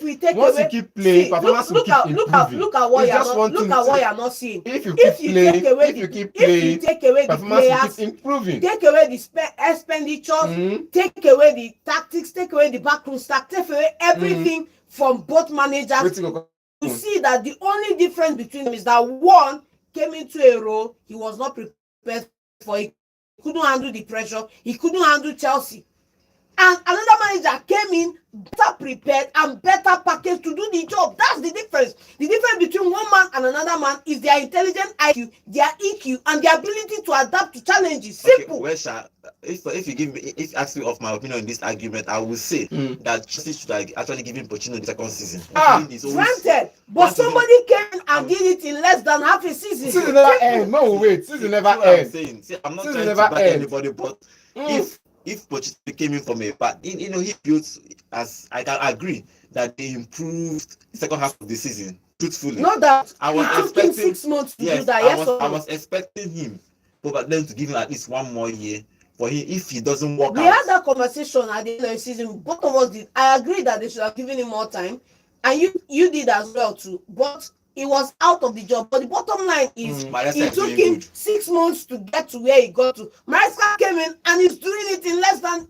[SPEAKER 2] we take
[SPEAKER 3] once
[SPEAKER 2] away,
[SPEAKER 3] you keep playing, performance will keep improving.
[SPEAKER 2] Look at what you're not seeing.
[SPEAKER 3] If you keep playing,
[SPEAKER 2] take away the players,
[SPEAKER 3] improving.
[SPEAKER 2] Take away the expenditures, take away the tactics, take away the backroom stack, take away everything from both managers. You see that the only difference between them is that one came into a role he was not prepared for. He couldn't handle the pressure. He couldn't handle Chelsea. And another manager came in better prepared and better packaged to do the job. That's the difference. The difference between one man and another man is their intelligent IQ, their EQ, and their ability to adapt to challenges. Simple.
[SPEAKER 1] Okay, if you ask me of my opinion in this argument, I will say that Chelsea should have actually given Pochettino the second season.
[SPEAKER 2] Granted, but somebody came and did it in less than half a season.
[SPEAKER 3] Season never ends. No, wait. Season never ends.
[SPEAKER 1] I'm not trying to back anybody, but if Pochettino came in from a part, he built, as I can agree, that they improved the second half of the season. Truthfully,
[SPEAKER 2] not that
[SPEAKER 1] I was
[SPEAKER 2] expecting 6 months to do that.
[SPEAKER 1] I was expecting him, but then to give him at least 1 more year for him if he doesn't work out.
[SPEAKER 2] We had that conversation at the end of the season. Both of us did. I agree that they should have given him more time, and you did as well too. But he was out of the job. But the bottom line is,
[SPEAKER 1] Maresca
[SPEAKER 2] it
[SPEAKER 1] is
[SPEAKER 2] took
[SPEAKER 1] doing
[SPEAKER 2] him
[SPEAKER 1] good.
[SPEAKER 2] 6 months to get to where he got to. Maresca came in and he's doing it in less than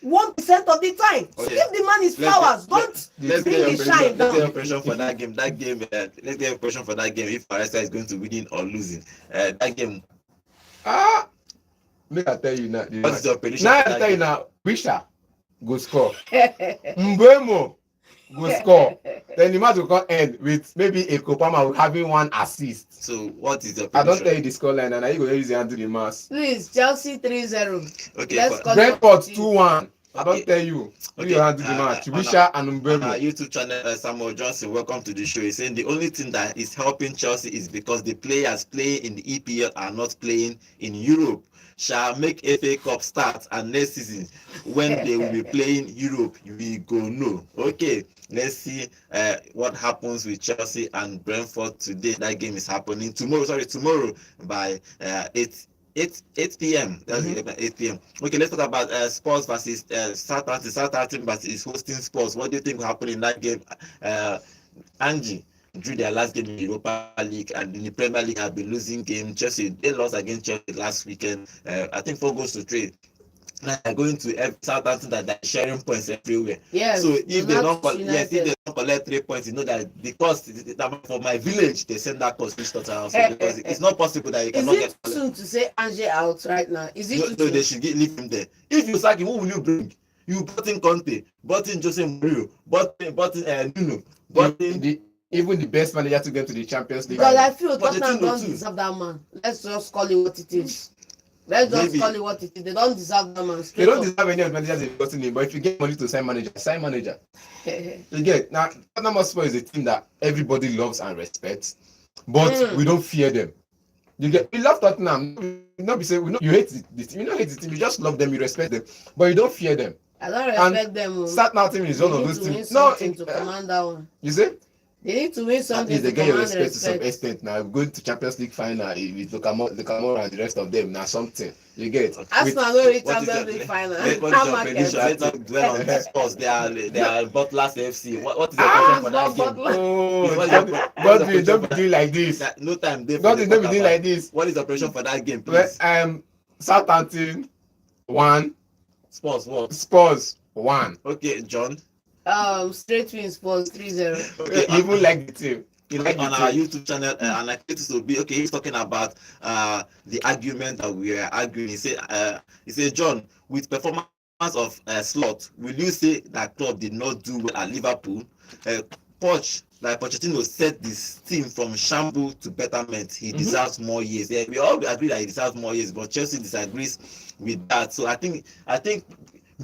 [SPEAKER 2] 1% of the time. So
[SPEAKER 1] Okay.
[SPEAKER 2] give the man his flowers. Don't
[SPEAKER 1] Let's
[SPEAKER 2] bring
[SPEAKER 1] get
[SPEAKER 2] the
[SPEAKER 1] your
[SPEAKER 2] shine
[SPEAKER 1] prediction. Let's get your
[SPEAKER 2] down.
[SPEAKER 1] prediction for that game. Let's get your prediction for that game. If Maresca is going to win or losing, that game.
[SPEAKER 3] Make I tell you now.
[SPEAKER 1] What is your prediction?
[SPEAKER 3] Now
[SPEAKER 1] for
[SPEAKER 3] I
[SPEAKER 1] that
[SPEAKER 3] tell you
[SPEAKER 1] game?
[SPEAKER 3] now. Wisha go score. Mbemo go score. Then the match will come end with maybe a Kopama having 1 assist.
[SPEAKER 1] So what is your
[SPEAKER 3] I
[SPEAKER 1] prediction?
[SPEAKER 3] don't tell you the scoreline, and now you go use your hand to the mass.
[SPEAKER 2] Please, Chelsea 3-0.
[SPEAKER 1] Okay.
[SPEAKER 2] Let's call it
[SPEAKER 3] Brentford
[SPEAKER 2] what it is.
[SPEAKER 3] 2-1. I
[SPEAKER 1] Okay.
[SPEAKER 3] don't tell you.
[SPEAKER 1] Okay.
[SPEAKER 3] You hand to the match.
[SPEAKER 1] On
[SPEAKER 3] Wisha and
[SPEAKER 1] on
[SPEAKER 3] Mbemo.
[SPEAKER 1] our YouTube channel, Samuel Johnson, welcome to the show. He's saying the only thing that is helping Chelsea is because the players playing in the EPL are not playing in Europe. Shall make FA Cup start, and next season when they will be playing Europe, we go no. Okay, let's see what happens with Chelsea and Brentford today. That game is happening tomorrow by 8 p.m. That's 8 p.m. Okay, let's talk about Spurs versus Southampton. Southampton versus hosting Spurs. What do you think will happen in that game? Angie drew their last game in the Europa League, and in the Premier League have been losing games. Chelsea, they lost against Chelsea last weekend. I think 4-3. Now they're going to Southampton that they're sharing points everywhere.
[SPEAKER 2] Yes.
[SPEAKER 1] So if they don't collect 3 points, you know that the cost for my village, they send that cost to Tottenham. So because it's not possible that you cannot get.
[SPEAKER 2] Is it soon to say Ange out right now? Is it
[SPEAKER 1] no, they should leave him there. If you sack him, who will you bring? You brought in Conte, brought in Jose Mourinho, brought in Nuno, brought in
[SPEAKER 3] even the best manager to get to the Champions League.
[SPEAKER 2] Because I feel Tottenham don't deserve that man. Let's just call it what it is. Call it what it is. They don't deserve that man.
[SPEAKER 3] They don't deserve any of the managers they've gotten in, but if you get money to sign manager. You get now. Tottenham Hotspur is a team that everybody loves and respects, but we don't fear them. You get, we love Tottenham. Not be say you hate the team. You don't hate the team. You just love them. You respect them, but you don't fear them.
[SPEAKER 2] I don't respect them.
[SPEAKER 3] Southampton is one of those teams. No,
[SPEAKER 2] to command that one.
[SPEAKER 3] You see.
[SPEAKER 2] They need to win something.
[SPEAKER 3] They get your respect to some extent. Now going to Champions League final with Lokamora and the rest of them. Now something you get.
[SPEAKER 2] Arsenal will reach Champions League final.
[SPEAKER 1] Let's not dwell on the Spurs. They are Butlers FC. What is your prediction for that game?
[SPEAKER 3] Oh, don't be doing like this.
[SPEAKER 1] No time.
[SPEAKER 3] Don't be doing like this.
[SPEAKER 1] What is your prediction for that game, please?
[SPEAKER 3] Southampton 1. Spurs 1.
[SPEAKER 1] Okay, John.
[SPEAKER 2] Straight wins Spurs 3-0.
[SPEAKER 1] Okay,
[SPEAKER 3] even like the team.
[SPEAKER 1] On our YouTube channel, and I think this will be okay. He's talking about the argument that we are arguing. He said, John, with performance of Slot, will you say that club did not do well at Liverpool? Pochettino set this team from shambles to betterment. He deserves more years. Yeah, we all agree that he deserves more years, but Chelsea disagrees with that. So I think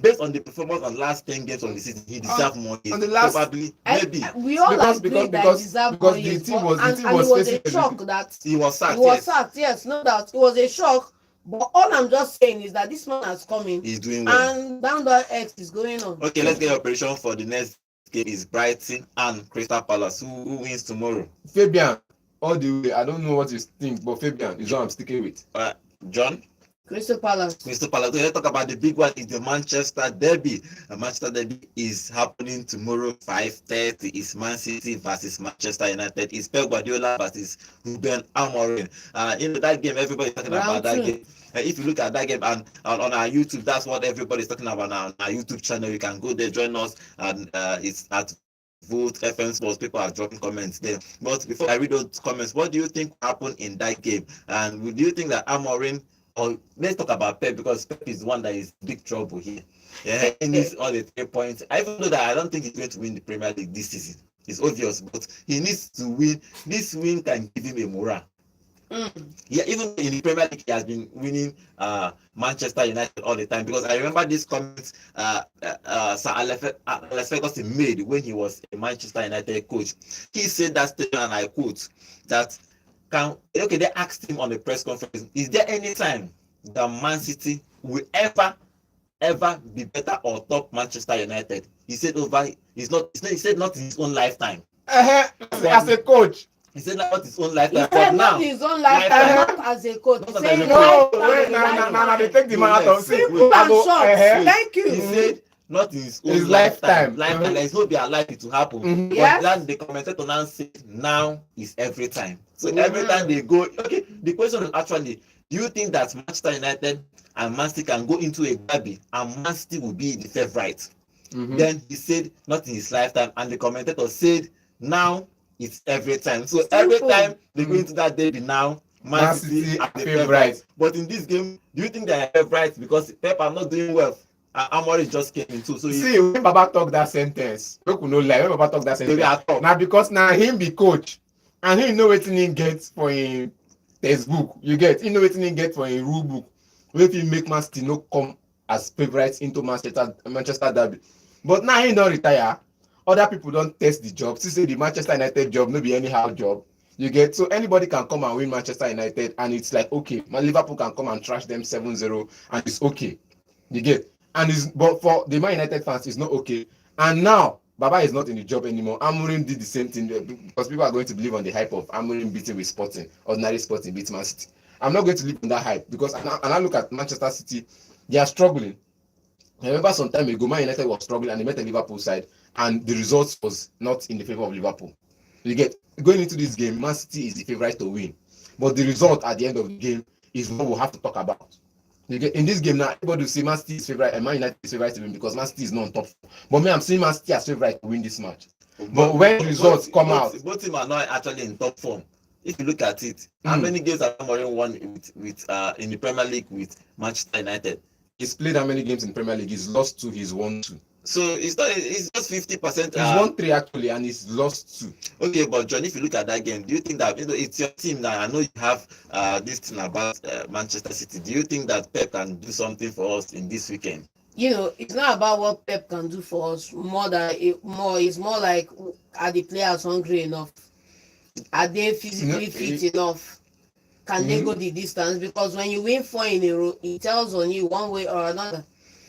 [SPEAKER 1] based on the performance on the last 10 games of the season, he deserves more years.
[SPEAKER 2] Probably, maybe. We all agree that he deserves more years. And it was a shock that
[SPEAKER 1] he was sacked.
[SPEAKER 2] He was sacked, yes, no doubt. It was a shock. But all I'm just saying is that this man has come in.
[SPEAKER 1] He's doing well.
[SPEAKER 2] And down the X is going on.
[SPEAKER 1] Okay, let's get your prediction for the next game. Is Brighton and Crystal Palace. Who wins tomorrow?
[SPEAKER 3] Fabian, all the way. I don't know what you think, but Fabian is what I'm sticking with.
[SPEAKER 1] John?
[SPEAKER 2] Crystal Palace.
[SPEAKER 1] Let's talk about the big one. Is the Manchester Derby. The Manchester Derby is happening tomorrow, 5:30. It's Man City versus Manchester United. It's Pep Guardiola versus Ruben Amorim. That game, everybody's talking about that game. If you look at that game and on our YouTube, that's what everybody's talking about now. On our YouTube channel, you can go there, join us, and it's at Vote FM Sports. People are dropping comments there. But before I read those comments, what do you think happened in that game? And do you think that Amorim, or let's talk about Pep, because Pep is the one that is big trouble here. Yeah, he needs all the 3 points. Even though that I don't think he's going to win the Premier League this season. It's obvious, but he needs to win. This win can give him a morale. Yeah, even in the Premier League, he has been winning Manchester United all the time. Because I remember this comment Sir Alex Ferguson made when he was a Manchester United coach. He said that statement, and I quote, that they asked him on the press conference, is there any time that Man City will ever be better or top Manchester United? He said he said not in his own lifetime.
[SPEAKER 3] As a coach.
[SPEAKER 1] He said not his own lifetime.
[SPEAKER 2] He said not his own lifetime, not as a coach. He said
[SPEAKER 3] no, they take the man out of
[SPEAKER 2] simple and short. Thank you.
[SPEAKER 1] He said not in his own
[SPEAKER 3] His lifetime.
[SPEAKER 1] Lifetime, it's not be likely to happen.
[SPEAKER 3] Mhm.
[SPEAKER 2] Yes.
[SPEAKER 1] But then the commentator now say now is every time. So every time they go, okay. The question is actually, do you think that Manchester United and Man City can go into a derby and Man City will be the favourite? Then he said not in his lifetime, and the commentator said now it's every time. So every time they go into that derby now, Man City are the favourite. But in this game, do you think they are favourite because Pep are not doing well? Amorim just came into. So
[SPEAKER 3] see, when Baba talk that sentence, make we no lie, when Baba talk that sentence, na because na him be coach and he know wetin he get for him textbook. You get, he know wetin he get for him rule book. Wey fit make Man City no come as favourites into Manchester derby. But now he don retire. Other people don test the job. See say the Manchester United job no be anyhow job. You get, so anybody can come and win Manchester United and it's like okay, Liverpool can come and trash them 7-0 and it's okay. You get, and it's, but for the Man United fans it's not okay. And now Baba is not in the job anymore. Amorim did the same thing because people are going to believe on the hype of Amorim beating with Sporting, ordinary Sporting beat Man City. I'm not going to live on that hype because and I look at Manchester City, they are struggling. I remember some time ago, Man United was struggling and they met the Liverpool side, and the results was not in the favor of Liverpool. You get, going into this game, Man City is the favourite to win, but the result at the end of the game is what we'll have to talk about. You get, in this game now, everybody will say Man City is favourite and Man United is favourite to win because Man City is not on top. But me, I'm seeing Man City as favourite to win this match. But when results come out,
[SPEAKER 1] both teams are not actually in top form. If you look at it, how many games have Amorim won with in the Premier League with Manchester United?
[SPEAKER 3] He's played how many games in Premier League? He's lost 2, he's won 2.
[SPEAKER 1] So it's not. It's just 50%.
[SPEAKER 3] He's won 3 actually, and he's lost 2.
[SPEAKER 1] Okay, but John, if you look at that game, do you think that it's your team now? I know you have this thing about Manchester City. Do you think that Pep can do something for us in this weekend?
[SPEAKER 2] It's not about what Pep can do for us. It's more like, are the players hungry enough? Are they physically fit enough? Can they go the distance? Because when you win 4 in a row, it tells on you one way or another.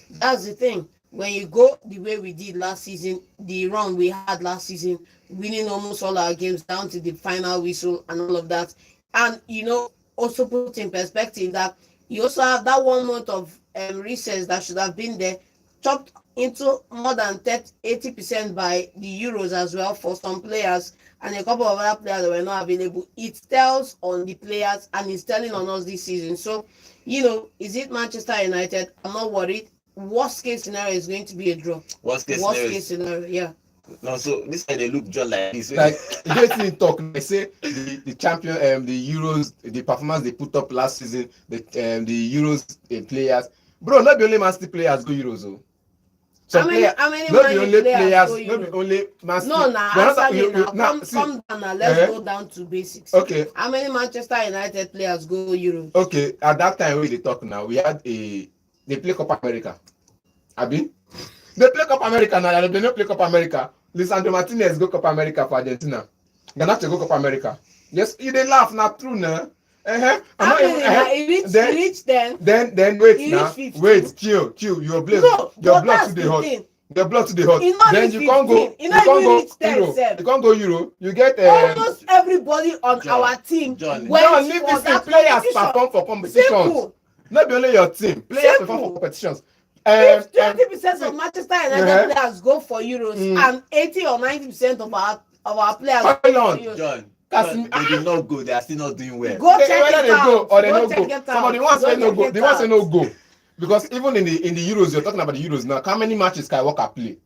[SPEAKER 2] That's the thing. When you go the way we did last season, the run we had last season, winning almost all our games down to the final whistle and all of that, and also put in perspective that you also have that 1 month of recess that should have been there, chopped into more than 80% by the Euros as well for some players, and a couple of other players that were not available. It tells on the players and it's telling on us this season. So, is it Manchester United? I'm not worried. Worst case scenario is going to be a draw. Worst case scenario, yeah.
[SPEAKER 1] No, so this guy they look just like this.
[SPEAKER 3] Like you just talk. They say the champion, the Euros, the performance they put up last season, the Euros players, bro. Not the only Man City players go Euros, oh.
[SPEAKER 2] How many
[SPEAKER 3] not the only players, not the only Man City.
[SPEAKER 2] No, come down now. Let's go down to basics.
[SPEAKER 3] Okay.
[SPEAKER 2] How many Manchester United players go Euros?
[SPEAKER 3] Okay, at that time when they talk now, we had they play Copa America. Abi? They play Copa America now. They don't play Copa America. Lisandro Martinez go Copa America for Argentina. Ganache go Copa America. Yes, you they laugh now. True now.
[SPEAKER 2] Reach then
[SPEAKER 3] wait now. Wait, chill. Your blood to the hot. Your blood to the hot. Then you can't go. You can't go Euro. You get
[SPEAKER 2] almost everybody on our team.
[SPEAKER 3] John, leave this thing. Players perform for competitions. Not only your team. Players perform for competitions.
[SPEAKER 2] If 20% of Manchester United players go for Euros and 80 or 90% of our players
[SPEAKER 3] go for Euros.
[SPEAKER 1] John, they did not go. They are still not doing well.
[SPEAKER 2] Go check it out.
[SPEAKER 3] Go or they don't go. Some of the ones say no go. The ones say no go. Because even in the Euros, you're talking about the Euros now. How many matches Skywalker play?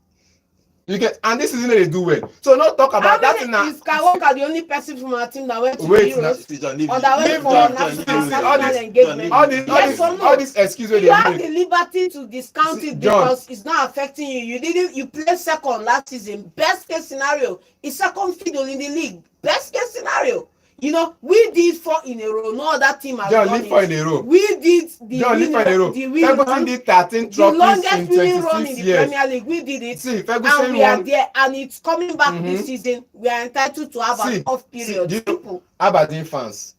[SPEAKER 3] You get, and this season they do well. So not talk about that now.
[SPEAKER 2] Is Skywalker the only person from our team that went to the Euros? Or that went for national engagement?
[SPEAKER 3] All this excuse
[SPEAKER 2] you have the liberty to discount it because it's not affecting you. You played second last season. Best case scenario is second fiddle in the league. Best case scenario. We did 4 in a row. No other team has done it.
[SPEAKER 3] 4 in a row.
[SPEAKER 2] We did the
[SPEAKER 3] Ferguson did 13 trophies
[SPEAKER 2] the longest
[SPEAKER 3] in
[SPEAKER 2] winning run in
[SPEAKER 3] 26
[SPEAKER 2] the
[SPEAKER 3] years.
[SPEAKER 2] Premier League. We did it.
[SPEAKER 3] See, Ferguson
[SPEAKER 2] and we are there, and it's coming back this season. We are entitled to have an off period.
[SPEAKER 3] Aberdeen fans,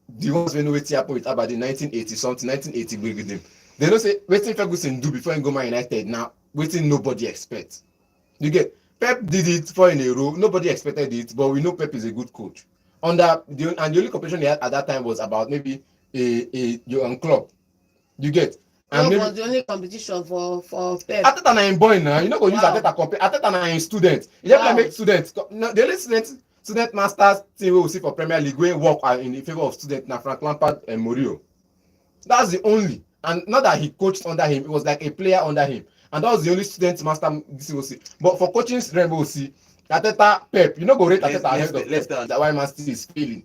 [SPEAKER 3] the ones who know what happened with Aberdeen 1980 something, 1980 with them. They don't say waiting Ferguson do before he go Man United. Now waiting nobody expects. You get, Pep did it 4 in a row. Nobody expected it, but we know Pep is a good coach. And the only competition he had at that time was about maybe a young club. You get, And
[SPEAKER 2] Club
[SPEAKER 3] maybe
[SPEAKER 2] was the only competition for Pep.
[SPEAKER 3] Ateta na him boy now. You know go use
[SPEAKER 2] Wow.
[SPEAKER 3] Ateta compare. Ateta na him student. You just
[SPEAKER 2] Wow.
[SPEAKER 3] make students. No, the only student masters team we will see for Premier League wey work in the favour of student na Frank Lampard and Mourinho. That's the only. And not that he coached under him, it was like a player under him. And that was the only student master this will see. But for coaching strength, we will see Ateta, Pep. You know go rate Ateta ahead of Pep. That's why Man City is failing.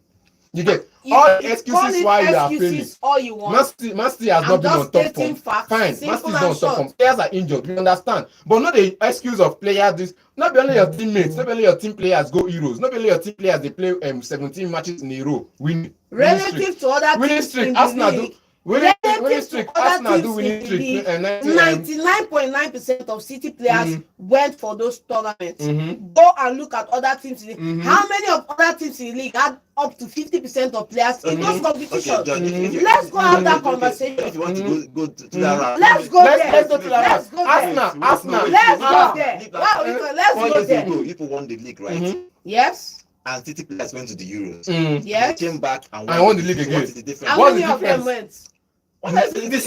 [SPEAKER 3] You get all the excuses why you are failing.
[SPEAKER 2] All you want.
[SPEAKER 3] Man City has not been on top form.
[SPEAKER 2] Facts,
[SPEAKER 3] Fine, Man City is not on top form.
[SPEAKER 2] short.
[SPEAKER 3] Players are injured, we understand. But not the excuse of players. This not be only your teammates, not be only your team players go Euros, not be only your team players they play 17 matches in a row.
[SPEAKER 2] Relative to other teams in the league.
[SPEAKER 3] Winning streak. Arsenal do winning streak.
[SPEAKER 2] 99.9% of City players went for those tournaments.
[SPEAKER 3] Mm-hmm.
[SPEAKER 2] Go and look at other teams in the league. How many of other teams in the league had up to 50% of players in those competitions?
[SPEAKER 1] Okay, John,
[SPEAKER 2] let's go have that conversation.
[SPEAKER 1] If you want to go to that route,
[SPEAKER 2] Let's go there.
[SPEAKER 3] Let's go to that route. Arsenal.
[SPEAKER 2] Let's go there. Wow, let's go there.
[SPEAKER 1] People won the league, right?
[SPEAKER 3] Mm-hmm.
[SPEAKER 2] Yes.
[SPEAKER 1] And City players went to the Euros.
[SPEAKER 2] Yes.
[SPEAKER 1] They came back and
[SPEAKER 3] won the league again.
[SPEAKER 1] What is the difference?
[SPEAKER 2] How many of them went?
[SPEAKER 3] The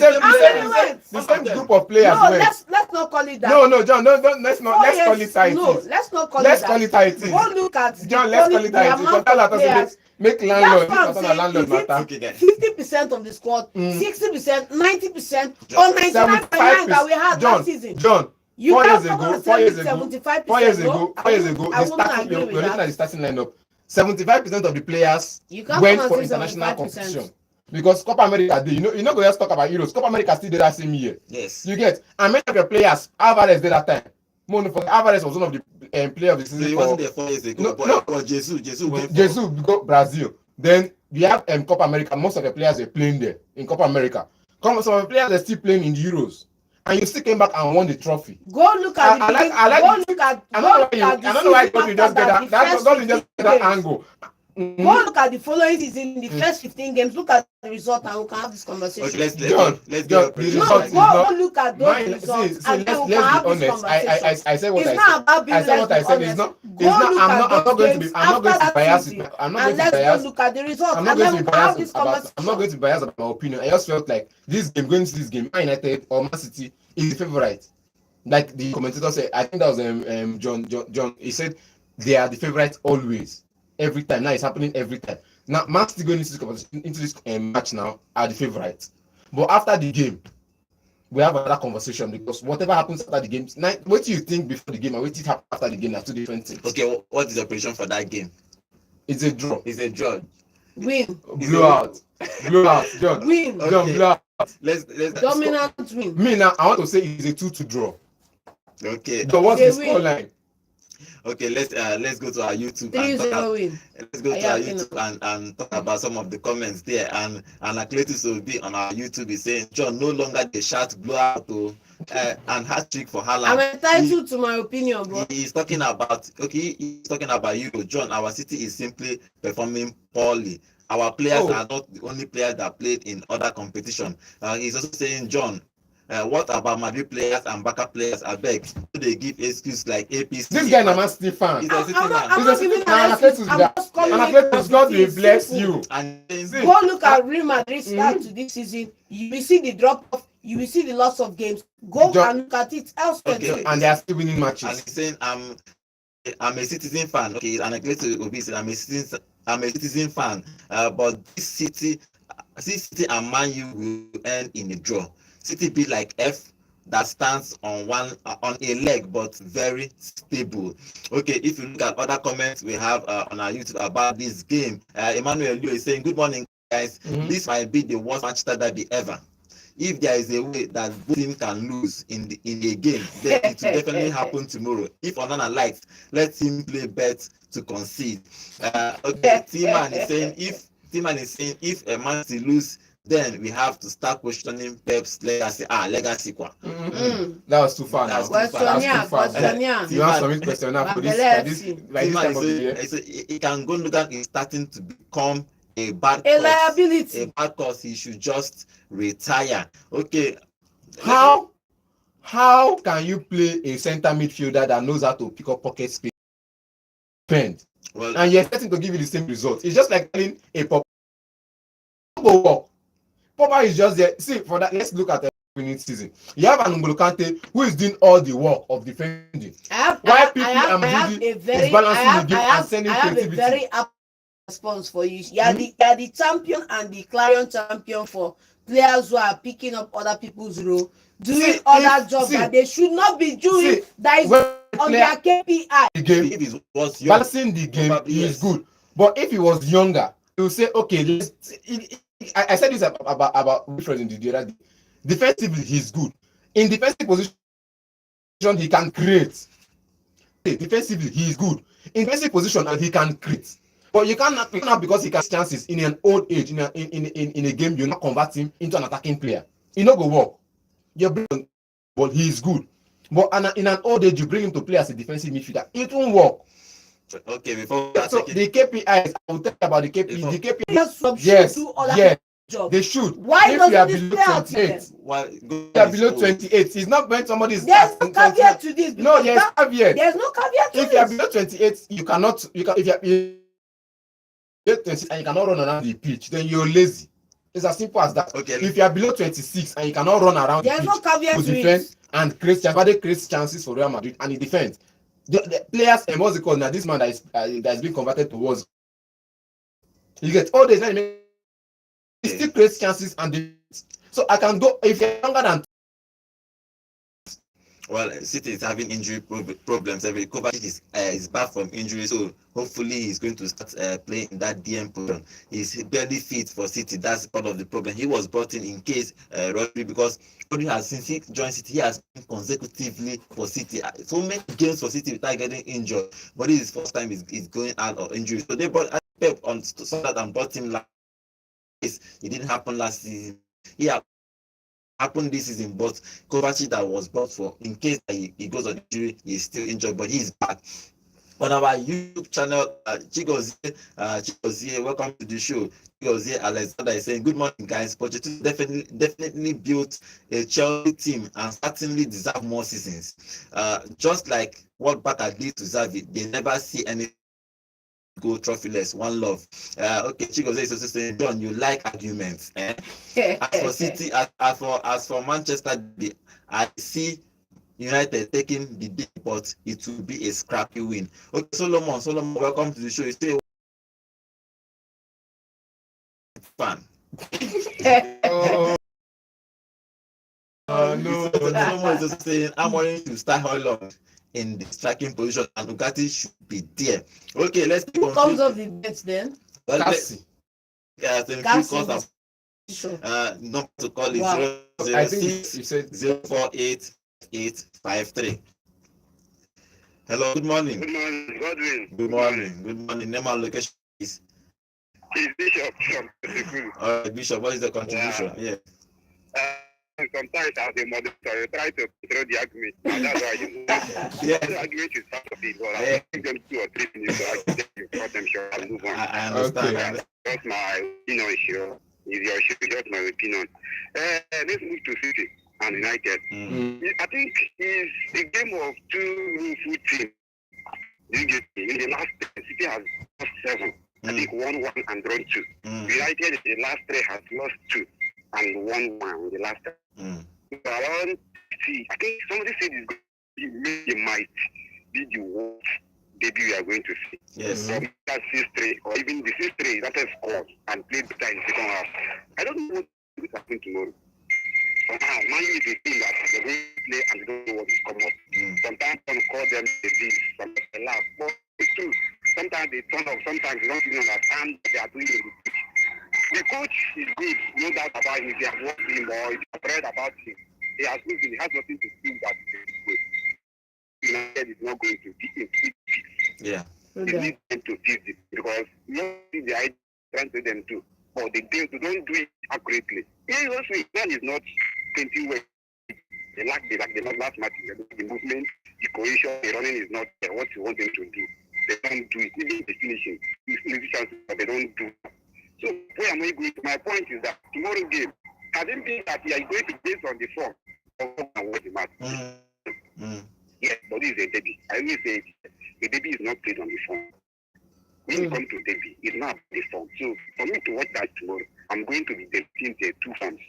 [SPEAKER 3] same group of players
[SPEAKER 2] no,
[SPEAKER 3] went.
[SPEAKER 2] let's not call it that.
[SPEAKER 3] No, John, let's call it how it is.
[SPEAKER 2] No, let's not call
[SPEAKER 3] Let's
[SPEAKER 2] it that.
[SPEAKER 3] call it how it is.
[SPEAKER 2] Go look at
[SPEAKER 3] John, let's call it how it is. Make landlord, landlord matter.
[SPEAKER 1] Okay, guys.
[SPEAKER 2] 50% of the squad, 60%, 90%, or 99.9 that we had last season.
[SPEAKER 3] John,
[SPEAKER 2] You
[SPEAKER 3] 4 years
[SPEAKER 2] can't
[SPEAKER 3] ago,
[SPEAKER 2] come and say 75%.
[SPEAKER 3] 4 years ago,
[SPEAKER 2] I wouldn't agree
[SPEAKER 3] you're
[SPEAKER 2] with
[SPEAKER 3] looking at
[SPEAKER 2] that.
[SPEAKER 3] the starting lineup. 75% of the players
[SPEAKER 2] You can't
[SPEAKER 3] went
[SPEAKER 2] come
[SPEAKER 3] for
[SPEAKER 2] and say
[SPEAKER 3] international
[SPEAKER 2] 75%.
[SPEAKER 3] competition. Because Copa America, you know, go just talk about Euros. Copa America still did that same year.
[SPEAKER 1] Yes.
[SPEAKER 3] You get, and many of your players, Alvarez did that time. Alvarez was one of the player of the
[SPEAKER 1] So
[SPEAKER 3] season.
[SPEAKER 1] he wasn't there 4 years ago, but Jesus went for.
[SPEAKER 3] Jesus go Brazil. Then we have Copa America. Most of the players were playing there in Copa America. Some of the players are still playing in the Euros. And you still came back and won the trophy.
[SPEAKER 2] Go look at the
[SPEAKER 3] I don't know why you just get that angle.
[SPEAKER 2] Go look at the following season, the first 15 games. Look at the result, and we can have this conversation.
[SPEAKER 1] Okay, let's
[SPEAKER 3] go
[SPEAKER 2] look at those results, and then we can have this conversation.
[SPEAKER 3] I said what
[SPEAKER 2] it's not about being
[SPEAKER 3] It's not. I'm not going to be biased. I'm not going to be biased.
[SPEAKER 2] Go look at the results,
[SPEAKER 3] I'm not
[SPEAKER 2] and
[SPEAKER 3] going
[SPEAKER 2] then
[SPEAKER 3] to
[SPEAKER 2] we
[SPEAKER 3] be
[SPEAKER 2] can have
[SPEAKER 3] biased
[SPEAKER 2] this
[SPEAKER 3] about.
[SPEAKER 2] conversation.
[SPEAKER 3] I'm not going to be biased about my opinion. I just felt like going into this game, Man United or Man City is the favorite. Like the commentator said, I think that was John. He said they are the favorite always. Every time. Now it's happening every time. Now, Man City going into this match now are the favourites. But after the game, we have another conversation because whatever happens after the game, now, what do you think before the game and what did happen after the game are two different things.
[SPEAKER 1] Okay, what is the prediction for that game?
[SPEAKER 3] It's a draw.
[SPEAKER 1] It's a draw.
[SPEAKER 2] Win.
[SPEAKER 3] Blowout. John.
[SPEAKER 2] Win.
[SPEAKER 3] John, okay. Blowout.
[SPEAKER 1] Let's
[SPEAKER 2] dominant win.
[SPEAKER 3] Me now, I want to say it's a 2-2 draw.
[SPEAKER 1] Okay.
[SPEAKER 3] So what's the scoreline?
[SPEAKER 1] Okay, let's go to our YouTube.
[SPEAKER 2] 3-0 win.
[SPEAKER 1] Let's go to our YouTube and talk about some of the comments there. And Akletus will be on our YouTube is saying, John, no longer the shout blowout and hat trick for Haaland.
[SPEAKER 2] I'm entitled to my opinion, bro.
[SPEAKER 1] He's talking about Euro. John, our city is simply performing poorly. Our players are not the only players that played in other competition. He's also saying, John, what about Madrid players and backup players? I beg, they give excuse like APC.
[SPEAKER 3] This guy is a Man City fan.
[SPEAKER 1] He's a City fan.
[SPEAKER 2] I'm not giving an excuse.
[SPEAKER 3] God will bless you.
[SPEAKER 1] And
[SPEAKER 2] go look at Real Madrid start to this season. You will see the drop off. You will see the loss of games. Go and look at it elsewhere.
[SPEAKER 1] Okay.
[SPEAKER 3] And they are still winning matches.
[SPEAKER 1] And he's saying, I'm a Citizen fan. Okay, and I'm a Citizen fan. But this City and Man U will end in a draw. City be like F that stands on a leg but very stable. Okay, if you look at other comments we have on our YouTube about this game, Emmanuel Liu is saying, good morning guys. This might be the worst Manchester derby ever. If there is a way that both teams can lose in a game, then it will definitely happen tomorrow. If Onana likes, let him play bet to concede. Okay, T-Man is saying if a Man City lose, then we have to start questioning Pep's legacy. Legacy.
[SPEAKER 3] That was too far now. You have some question now for this time of the year.
[SPEAKER 1] Ikan Gundogan is starting to become a bad
[SPEAKER 2] liability.
[SPEAKER 1] A bad cause. He should just retire. Okay.
[SPEAKER 3] How can you play a center midfielder that knows how to pick up pocket space? Well, and you're expecting to give you the same result. It's just like telling a Pogba is just there. See, for that, let's look at winning season. You have an N'Golo Kante who is doing all the work of defending. Why people are moving is balancing the game and sending creativity.
[SPEAKER 2] A very response for you. You are the champion and the clarion champion for players who are picking up other people's role, doing other jobs that they should not be doing. That is on their KPI.
[SPEAKER 3] The game,
[SPEAKER 1] if it was young,
[SPEAKER 3] balancing the game is good, but if he was younger, he will say, okay, I said this about Wilfred in the other day. Defensively, he's good. In defensive position, he can create. Defensively, he is good. In defensive position, and he can create. But you cannot because he has chances in an old age, in a game, you're not convert him into an attacking player. He not go work. You're brilliant, but he is good. But in an old age, you bring him to play as a defensive midfielder. It won't work.
[SPEAKER 1] Okay, before
[SPEAKER 3] so the KPIs, I will tell you about the KPIs. The KPIs,
[SPEAKER 2] yes,
[SPEAKER 3] they should.
[SPEAKER 2] Why
[SPEAKER 3] if you are below 28, you are below 28. It's not when somebody is.
[SPEAKER 2] There's no caveat to this.
[SPEAKER 3] No, there's caveat.
[SPEAKER 2] There's no caveat to this.
[SPEAKER 3] If you are below 28, you cannot. If you are below 26 and you cannot run around the pitch, then you're lazy. It's as simple as that.
[SPEAKER 1] Okay.
[SPEAKER 3] If you are below 26 and you cannot run around
[SPEAKER 2] there's
[SPEAKER 3] the
[SPEAKER 2] no
[SPEAKER 3] pitch
[SPEAKER 2] caveat
[SPEAKER 3] to defend and create chances for Real Madrid and he defends. The players and what's it called now? This man that is being converted to was. You get all days. He still creates chances and so I can go if you're younger than.
[SPEAKER 1] Well, City is having injury problems. Every Kovacic is back from injury, so hopefully he's going to start playing in that DM position. He's barely fit for City. That's part of the problem. He was brought in case Rodri, because Rodri has, since he joined City, he has been consecutively for City. So many games for City without getting injured, but this is the first time he's going out of injury. So they brought Pep on so that and brought him last. It didn't happen last season. Happened this season, but Kovacic that was brought for in case he goes on injury, he's still injured, but he's back. On our YouTube channel, Chigozie, welcome to the show. Chigozie Alexander is saying, good morning, guys. Pochettino definitely built a Chelsea team and certainly deserve more seasons. Just like what Bata did to Xavi, they never see any go trophyless. One love. Okay, Chigozie is also saying, John, you like arguments. As for City, as for Manchester, I see United taking the day, but it will be a scrappy win. Okay, Solomon, welcome to the show. You stay fan.
[SPEAKER 3] No.
[SPEAKER 1] Solomon is also saying amorim to start Holland in the striking position and Ugarte should be there. Okay, let's
[SPEAKER 2] who comes off the bench then?
[SPEAKER 1] Well, not to call it
[SPEAKER 2] Wow.
[SPEAKER 1] 006-048-853. Hello, good morning.
[SPEAKER 4] Good morning, Godwin.
[SPEAKER 1] Good morning. Name and location is
[SPEAKER 4] Bishop from Kutuku.
[SPEAKER 1] Bishop, what is the contribution? Yeah.
[SPEAKER 4] Sometimes as a moderator, you try to control the argument. And that's why you the argument is part of it. But I think them 2 or 3 minutes so I can get you cut them short and move on.
[SPEAKER 1] I understand.
[SPEAKER 3] Okay.
[SPEAKER 4] That's my opinion issue. Is your issue, just my opinion. Let's move to City and United. I think it's a game of 2 full teams. In the last City has lost 7. I think 1-1 and drawn 2. United in the last 3 has lost 2 and 1-1 in the last 3. Around see, I think somebody said it might be the worst debut we are going to see.
[SPEAKER 1] Yes.
[SPEAKER 4] From that 6-3 or even the 6-3 that has scored and played better in the second half. I don't know what will happen tomorrow. Somehow, Man U is a team that they're going to play and they don't know what will come up. Sometimes some call them the beast, sometimes they laugh. But it's true. Sometimes they turn up, sometimes they don't even understand what they are doing in the pitch. The coach is good, no doubt about him. If you have worked him or if you have read about him, he has moved him. He has nothing to do that is good. United is not going to beat him.
[SPEAKER 1] Yeah.
[SPEAKER 4] They need them to fix it because mostly the idea trying to them too. But they don't do it accurately. Yeah, also, man is not painting well. They lack the last match. The movement, the cohesion, the running is not there. What you want them to do, they don't do it. Even the finishing, they don't do it. So where am I going to? My point is that tomorrow's game, I don't think that you are going to base on the form of what the match. Yes, but this is a derby. I always say the derby is not played on the form. When you come to derby, it's not the form. So for me to watch that tomorrow, I'm going to be dedicating the 2 forms.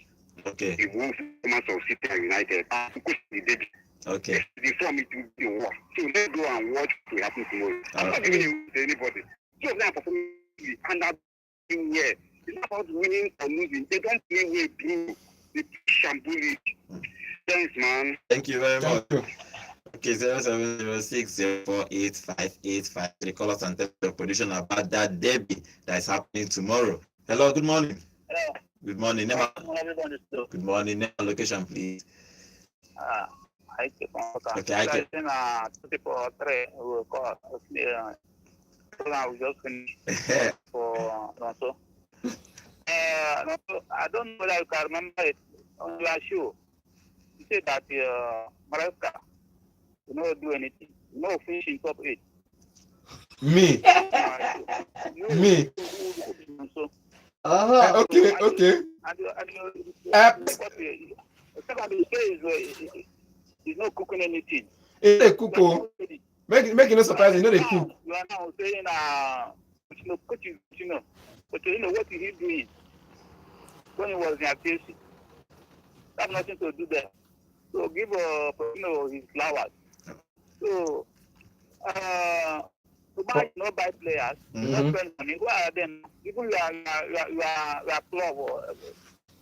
[SPEAKER 1] Okay.
[SPEAKER 4] The Wolves performance of City and United. Because the debut.
[SPEAKER 1] Okay.
[SPEAKER 4] The form it will be war. So let's go and watch what will happen tomorrow. I'm
[SPEAKER 1] Alright.
[SPEAKER 4] not giving it to anybody. Two of them are performing and are doing well. It's not about winning or losing. They don't play well through. They shambolic. Thanks, man.
[SPEAKER 1] Thank you very much.
[SPEAKER 3] Thank you.
[SPEAKER 1] Okay, 0706048583. Call us and tell your prediction about that derby that is happening tomorrow. Hello, good morning.
[SPEAKER 5] Hello.
[SPEAKER 1] Good morning. Name
[SPEAKER 5] Everybody still.
[SPEAKER 1] good morning. Name and location, please.
[SPEAKER 5] I keep on talking.
[SPEAKER 1] Okay, I can.
[SPEAKER 5] Then, 2 people, 3 will call. I will just finish for Alonso. I don't know whether you can remember it on your show. You said that Maresca will not do anything. No finishing top 8.
[SPEAKER 3] Me. Me.
[SPEAKER 5] So,
[SPEAKER 3] Okay.
[SPEAKER 5] somebody says he's not cooking anything.
[SPEAKER 3] It's a cook. Oh. Make it no surprise. You know they cook.
[SPEAKER 5] You are now saying, but you know what is he doing when he was in activity? That's nothing to do there. So give his flowers. So to buy, not buy players, not spend money. Who are them? Even you are club.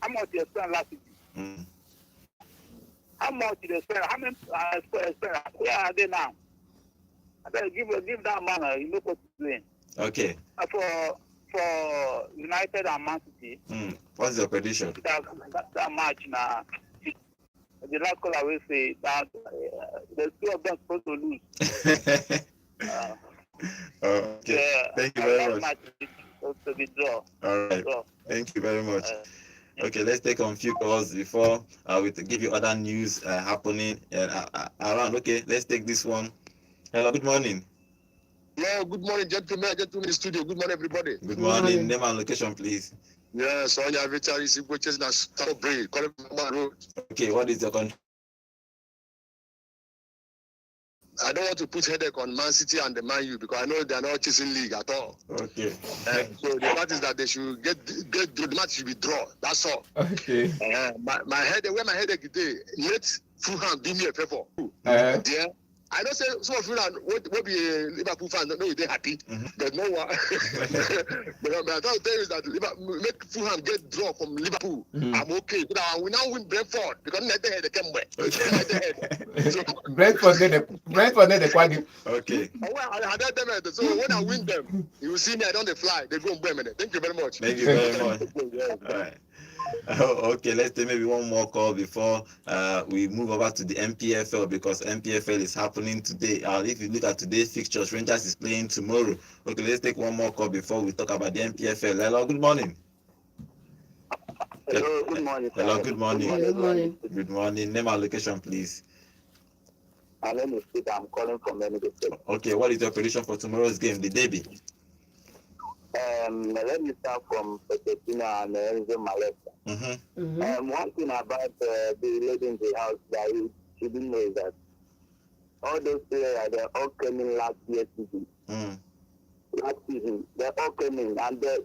[SPEAKER 5] How much you spend last season? How much did they spend? How many spend? Where are they now? I better give that man you know what he's doing.
[SPEAKER 1] Okay.
[SPEAKER 5] For United and Man City.
[SPEAKER 1] What's your prediction?
[SPEAKER 5] That match now. The last call I will say that the 2 of them supposed to lose.
[SPEAKER 1] Okay.
[SPEAKER 5] Yeah,
[SPEAKER 1] Thank you very much.
[SPEAKER 5] Match is supposed to be draw.
[SPEAKER 1] All right. Thank you very much. Okay, let's take on few calls before we give you other news happening around. Okay, let's take this one. Hello, good morning.
[SPEAKER 6] Yeah, good morning, gentlemen in the studio. Good morning, everybody.
[SPEAKER 1] Good morning. Name and location, please.
[SPEAKER 6] Yeah, Sonia Victor is coaches na Starbreed, calling from my road.
[SPEAKER 1] Okay, what is your country?
[SPEAKER 6] I don't want to put headache on Man City and the Man U because I know they are not chasing league at all.
[SPEAKER 1] Okay.
[SPEAKER 6] So the fact is that they should get the match should be draw. That's all.
[SPEAKER 3] Okay.
[SPEAKER 6] My headache, where my headache today, let Fulham do me a favor. Yeah. I don't say some of you will be a Liverpool fan. No, they're happy. But no one. but I tell you is that make Fulham get draw from Liverpool. I'm okay. But we now win Brentford because they came back.
[SPEAKER 3] Brentford need the quaggy.
[SPEAKER 1] Okay.
[SPEAKER 6] So when I win them, you will see me. I don't fly. They go and win. Thank you very much.
[SPEAKER 1] Thank you very much. All right. Okay, let's take maybe one more call before we move over to the NPFL because NPFL is happening today. If you look at today's fixtures, Rangers is playing tomorrow. Okay, let's take one more call before we talk about the NPFL. Hello, good morning.
[SPEAKER 5] Hello, good morning.
[SPEAKER 1] Hello, good morning.
[SPEAKER 2] Good morning.
[SPEAKER 1] Good morning. Name and location, please.
[SPEAKER 5] My name is Peter. I'm calling from Enugu State.
[SPEAKER 1] Okay, what is your prediction for tomorrow's game, the derby?
[SPEAKER 5] Let me start from Pochettino and Enzo Maresca. One thing about the lady in the house that you shouldn't know is that all those players, they all came in last season. Last season, they all came in and they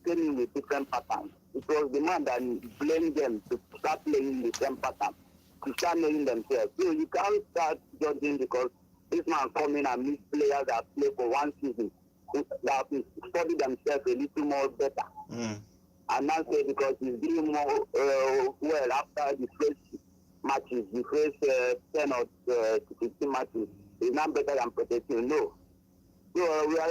[SPEAKER 5] came in with different patterns. It was the man that blamed them to start playing the same pattern, to start knowing themselves. So you can't start judging because this man come in and meet players that play for one season, that study themselves a little more better. And now say because he's doing more well after the first matches, the first 10 or 15 matches, he's not better than Pochettino. No. So we are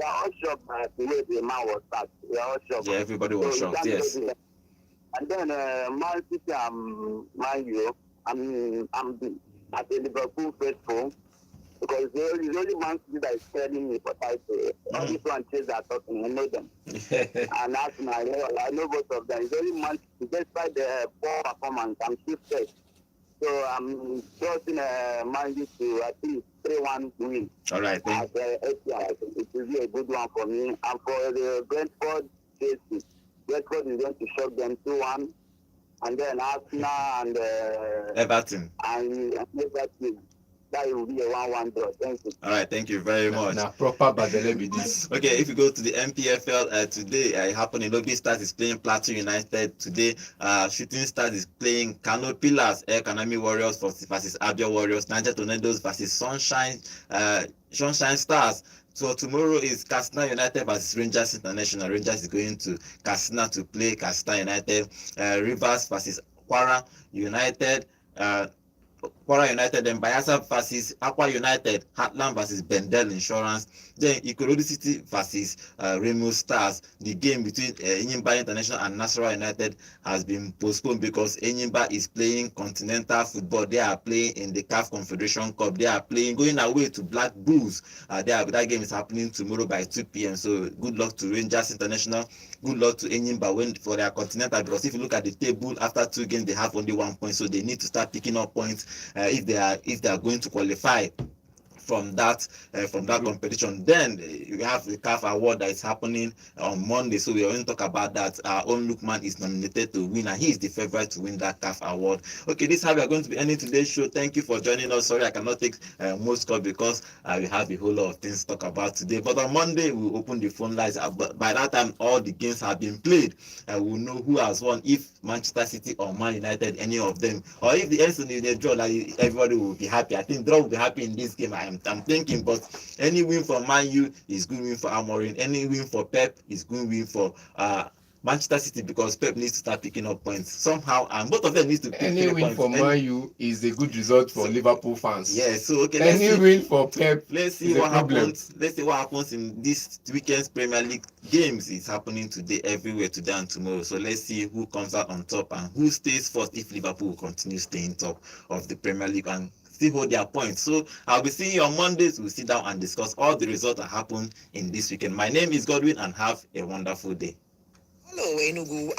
[SPEAKER 5] all shocked by the way the man was start. We are all shocked.
[SPEAKER 1] Yeah, everybody was shocked, yes.
[SPEAKER 5] And then Man City and Man U, I'm at the Liverpool faithful because it's only Man City that is telling me for title. All these one chase that talking, I know them. And Arsenal, I know both of them. It's only Man City, despite the poor performance, I'm still fresh. So I'm trusting Man U to at least 3-1 win.
[SPEAKER 1] All right, thank you.
[SPEAKER 5] It will be a good one for me. And for the Brentford, Chelsea, Brentford is going to shock them 2-1. And then Arsenal and
[SPEAKER 1] Everton.
[SPEAKER 5] And Everton. that it will be a 1-1 draw. Thank you.
[SPEAKER 1] All right, thank you very much.
[SPEAKER 3] Now proper Badele be this.
[SPEAKER 1] Okay, if you go to the NPFL today, it happened. Lobby Stars is playing Plateau United today. Shooting Stars is playing Kano Pillars, Economy Warriors versus Abia Warriors. Niger Tornadoes versus Sunshine Stars. So tomorrow is Katsina United versus Rangers International. Rangers is going to Katsina to play Katsina United. Rivers versus Kwara United. Kwara United, then Bayelsa versus Aqua United, Heartland versus Bendel Insurance, then Ikorodu City versus Remo Stars. The game between Enyimba International and Nasarawa United has been postponed because Enyimba is playing continental football. They are playing in the CAF Confederation Cup. They are playing, going away to Black Bulls. That game is happening tomorrow by 2 p.m. So good luck to Rangers International. Good luck to Enyimba for their continental, because if you look at the table, after 2 games they have only 1 point, so they need to start picking up points if they are going to qualify from that competition. Then we have the CAF award that is happening on Monday, so we are going to talk about that. Our own Lukman is nominated to win, and he is the favorite to win that CAF award. Okay, this is how we are going to be ending today's show. Thank you for joining us. Sorry I cannot take most calls because we have a whole lot of things to talk about today, but on Monday we will open the phone lines. By that time all the games have been played, and we'll know who has won, if Manchester City or Man United, any of them, or if the ends in the draw, like, everybody will be happy. I think draw will be happy in this game. I'm thinking, but any win for Man U is good win for Amorim. Any win for Pep is good win for Manchester City, because Pep needs to start picking up points somehow, and both of them need to pick
[SPEAKER 3] any win
[SPEAKER 1] points.
[SPEAKER 3] For Man U is a good result for Liverpool fans.
[SPEAKER 1] Yeah, so okay,
[SPEAKER 3] any win for Pep,
[SPEAKER 1] let's see what happens. Let's see what happens in this weekend's Premier League games. Is happening today, everywhere, today and tomorrow. So let's see who comes out on top and who stays first, if Liverpool will continue staying top of the Premier League and still hold their points. So I'll be seeing you on Mondays. We'll sit down and discuss all the results that happened in this weekend. My name is Godwin, and have a wonderful day.
[SPEAKER 7] Hello, Enugu and